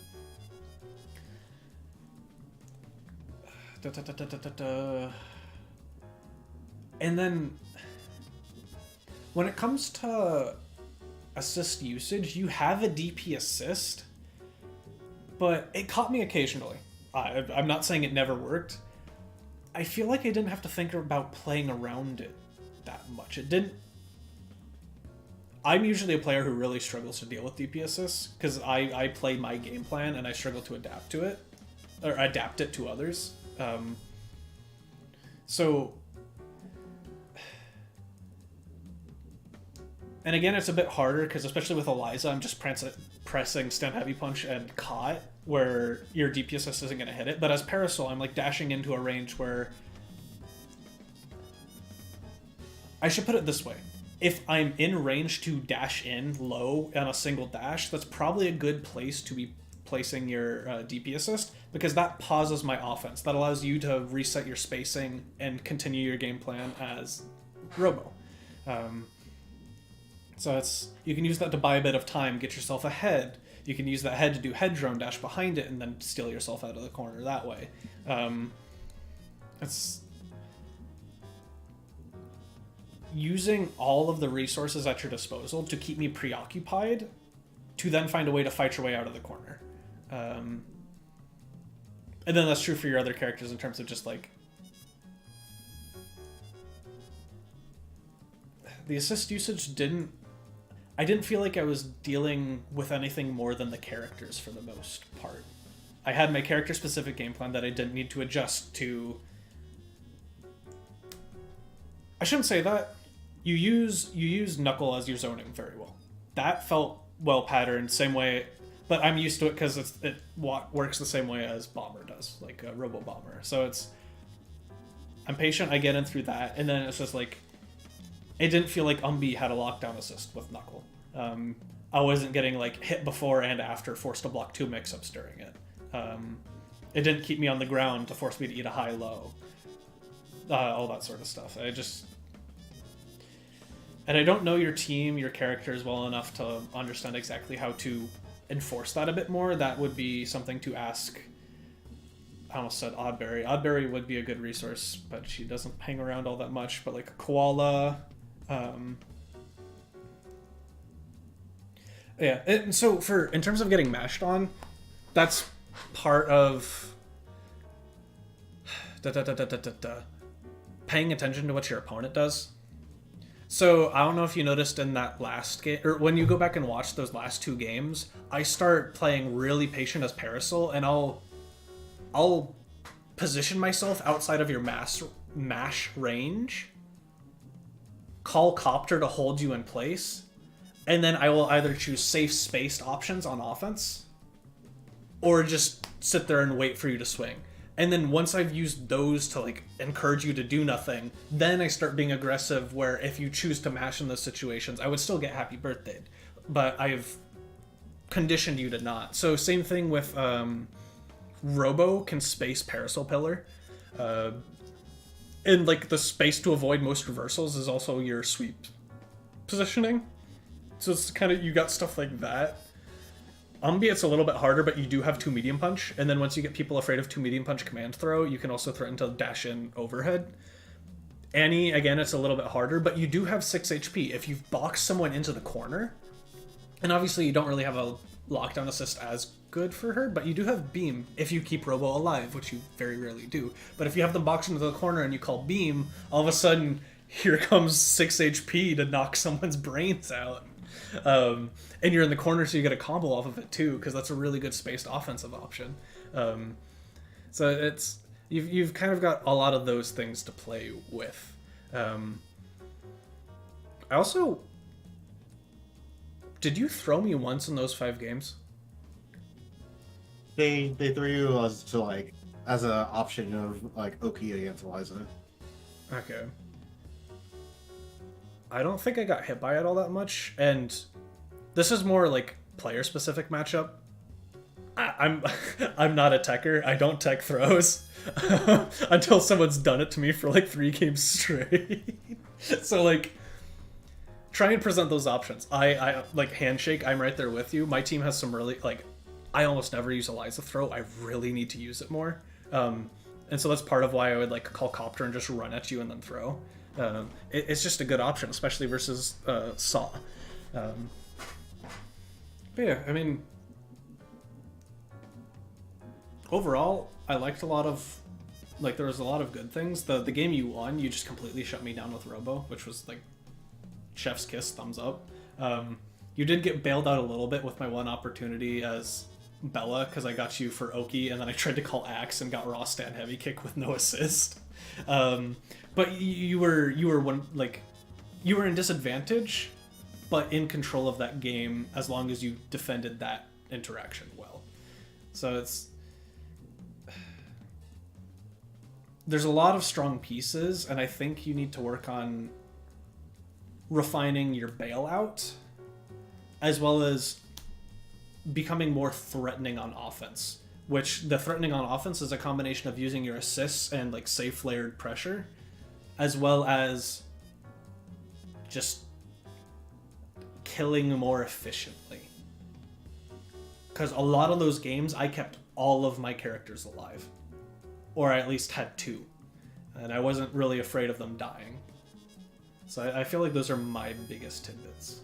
S1: then when it comes to assist usage, you have a DP assist, but it caught me occasionally. I'm not saying it never worked. I feel like I didn't have to think about playing around it that much. It didn't. I'm usually a player who really struggles to deal with DP assists because I play my game plan and I struggle to adapt to it, or adapt it to others. And again, it's a bit harder because especially with Eliza, I'm just pressing stand heavy punch and caught where your DP assist isn't going to hit it. But as Parasol, I'm like dashing into a range where I should put it this way. If I'm in range to dash in low on a single dash, that's probably a good place to be placing your DP assist, because that pauses my offense. That allows you to reset your spacing and continue your game plan as Robo. So you can use that to buy a bit of time, get yourself ahead. You can use that head to do head drone dash behind it and then steal yourself out of the corner that way. It's using all of the resources at your disposal to keep me preoccupied to then find a way to fight your way out of the corner. And then that's true for your other characters in terms of just like the assist usage I didn't feel like I was dealing with anything more than the characters for the most part. I had my character specific game plan that I didn't need to adjust to. I shouldn't say that. You use Knuckle as your zoning very well. That felt well patterned, same way, but I'm used to it because it works the same way as Bomber does, like a Robo Bomber. So I'm patient, I get in through that, and then it's just like, it didn't feel like Umbi had a lockdown assist with Knuckle. I wasn't getting like hit before and after forced to block 2 mix-ups during it. It didn't keep me on the ground to force me to eat a high-low. All that sort of stuff. And I don't know your team, your characters well enough to understand exactly how to enforce that a bit more. That would be something to ask. I almost said Oddberry. Oddberry would be a good resource, but she doesn't hang around all that much. But like Koala, yeah. And so in terms of getting mashed on, that's part of paying attention to what your opponent does. So I don't know if you noticed in that last game, or when you go back and watch those last two games, I start playing really patient as Parasol, and I'll position myself outside of your mash range, call Copter to hold you in place, and then I will either choose safe spaced options on offense, or just sit there and wait for you to swing. And then once I've used those to like encourage you to do nothing, then I start being aggressive where if you choose to mash in those situations, I would still get happy birthday. But I've conditioned you to not. So same thing with Robo can space Parasol Pillar. And like the space to avoid most reversals is also your sweep positioning. So it's kind of, you got stuff like that. Umbi, it's a little bit harder, but you do have 2 medium punch, and then once you get people afraid of 2 medium punch command throw, you can also threaten to dash in overhead. Annie, again, it's a little bit harder, but you do have 6 HP. If you've boxed someone into the corner, and obviously you don't really have a lockdown assist as good for her, but you do have Beam if you keep Robo alive, which you very rarely do. But if you have them boxed into the corner and you call Beam, all of a sudden, here comes 6 HP to knock someone's brains out. And you're in the corner, so you get a combo off of it too, because that's a really good spaced offensive option. So it's you've kind of got a lot of those things to play with. I also, did you throw me once in those 5 games?
S2: They threw you as to like as an option of like Oki against Liza.
S1: Okay. I don't think I got hit by it all that much, and this is more like player-specific matchup. I'm not a techer. I don't tech throws until someone's done it to me for like 3 games straight. So like, try and present those options. I like handshake. I'm right there with you. My team has some really like, I almost never use Eliza throw. I really need to use it more. And so that's part of why I would like call Copter and just run at you and then throw. It's just a good option, especially versus Saw. But yeah, I mean, overall, I liked a lot of, like, there was a lot of good things. The game you won, you just completely shut me down with Robo, which was like chef's kiss, thumbs up. You did get bailed out a little bit with my one opportunity as Bella, because I got you for Oki, and then I tried to call Axe and got raw stand heavy kick with no assist. But you were in disadvantage, but in control of that game as long as you defended that interaction well. So there's a lot of strong pieces, and I think you need to work on refining your bailout, as well as becoming more threatening on offense. Which the threatening on offense is a combination of using your assists and like safe layered pressure, as well as just killing more efficiently. Because a lot of those games, I kept all of my characters alive. Or I at least had 2. And I wasn't really afraid of them dying. So I feel like those are my biggest tidbits.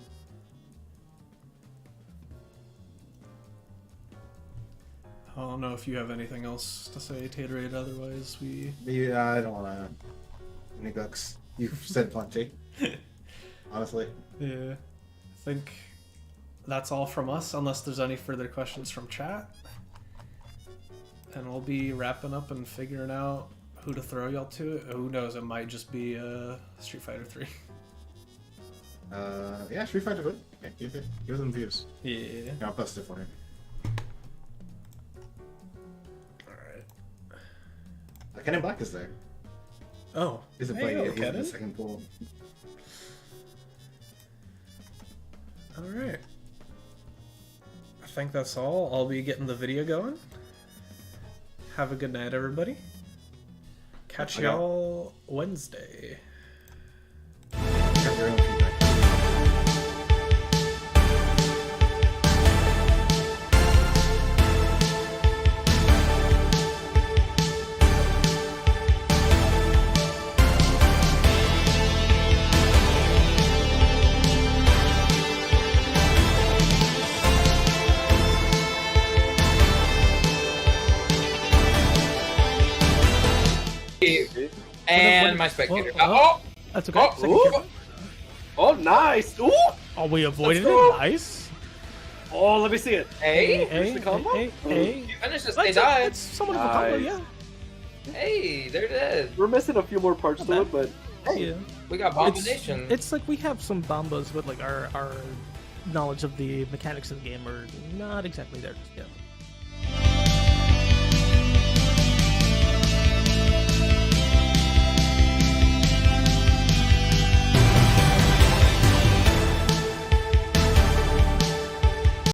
S1: I don't know if you have anything else to say, Taterade, otherwise
S2: Yeah, I don't want to negux. You've said plenty. Honestly.
S1: Yeah. I think that's all from us, unless there's any further questions from chat. And we'll be wrapping up and figuring out who to throw y'all to. Who knows, it might just be Street Fighter 3.
S2: Yeah, Street Fighter good. Yeah, give them views.
S1: Yeah.
S2: I'll post it for you. Ken Black is there.
S1: Oh.
S2: He's a
S1: hey,
S2: play.
S1: yo,
S2: He's in the second pool.
S1: Alright. I think that's all. I'll be getting the video going. Have a good night, everybody. Catch y'all Wednesday.
S2: Got your own feedback.
S5: And my spectator.
S6: That's okay.
S5: Oh,
S6: Second
S7: ooh.
S6: tier.
S7: Oh, nice. Ooh.
S6: Oh, we avoided
S7: Let's go.
S6: it. Nice.
S7: Oh, let me see it.
S5: Hey,
S7: Here's the combo.
S6: Hey.
S5: you finished this. They died.
S6: That's somewhat of a combo,
S7: Nice.
S6: yeah.
S5: Hey, they're dead.
S7: We're missing a few more parts
S6: Not
S7: to it, but hey,
S6: Yeah.
S5: We got Abomination.
S6: It's like we have some bombos, but like our knowledge of the mechanics of the game are not exactly there just yet.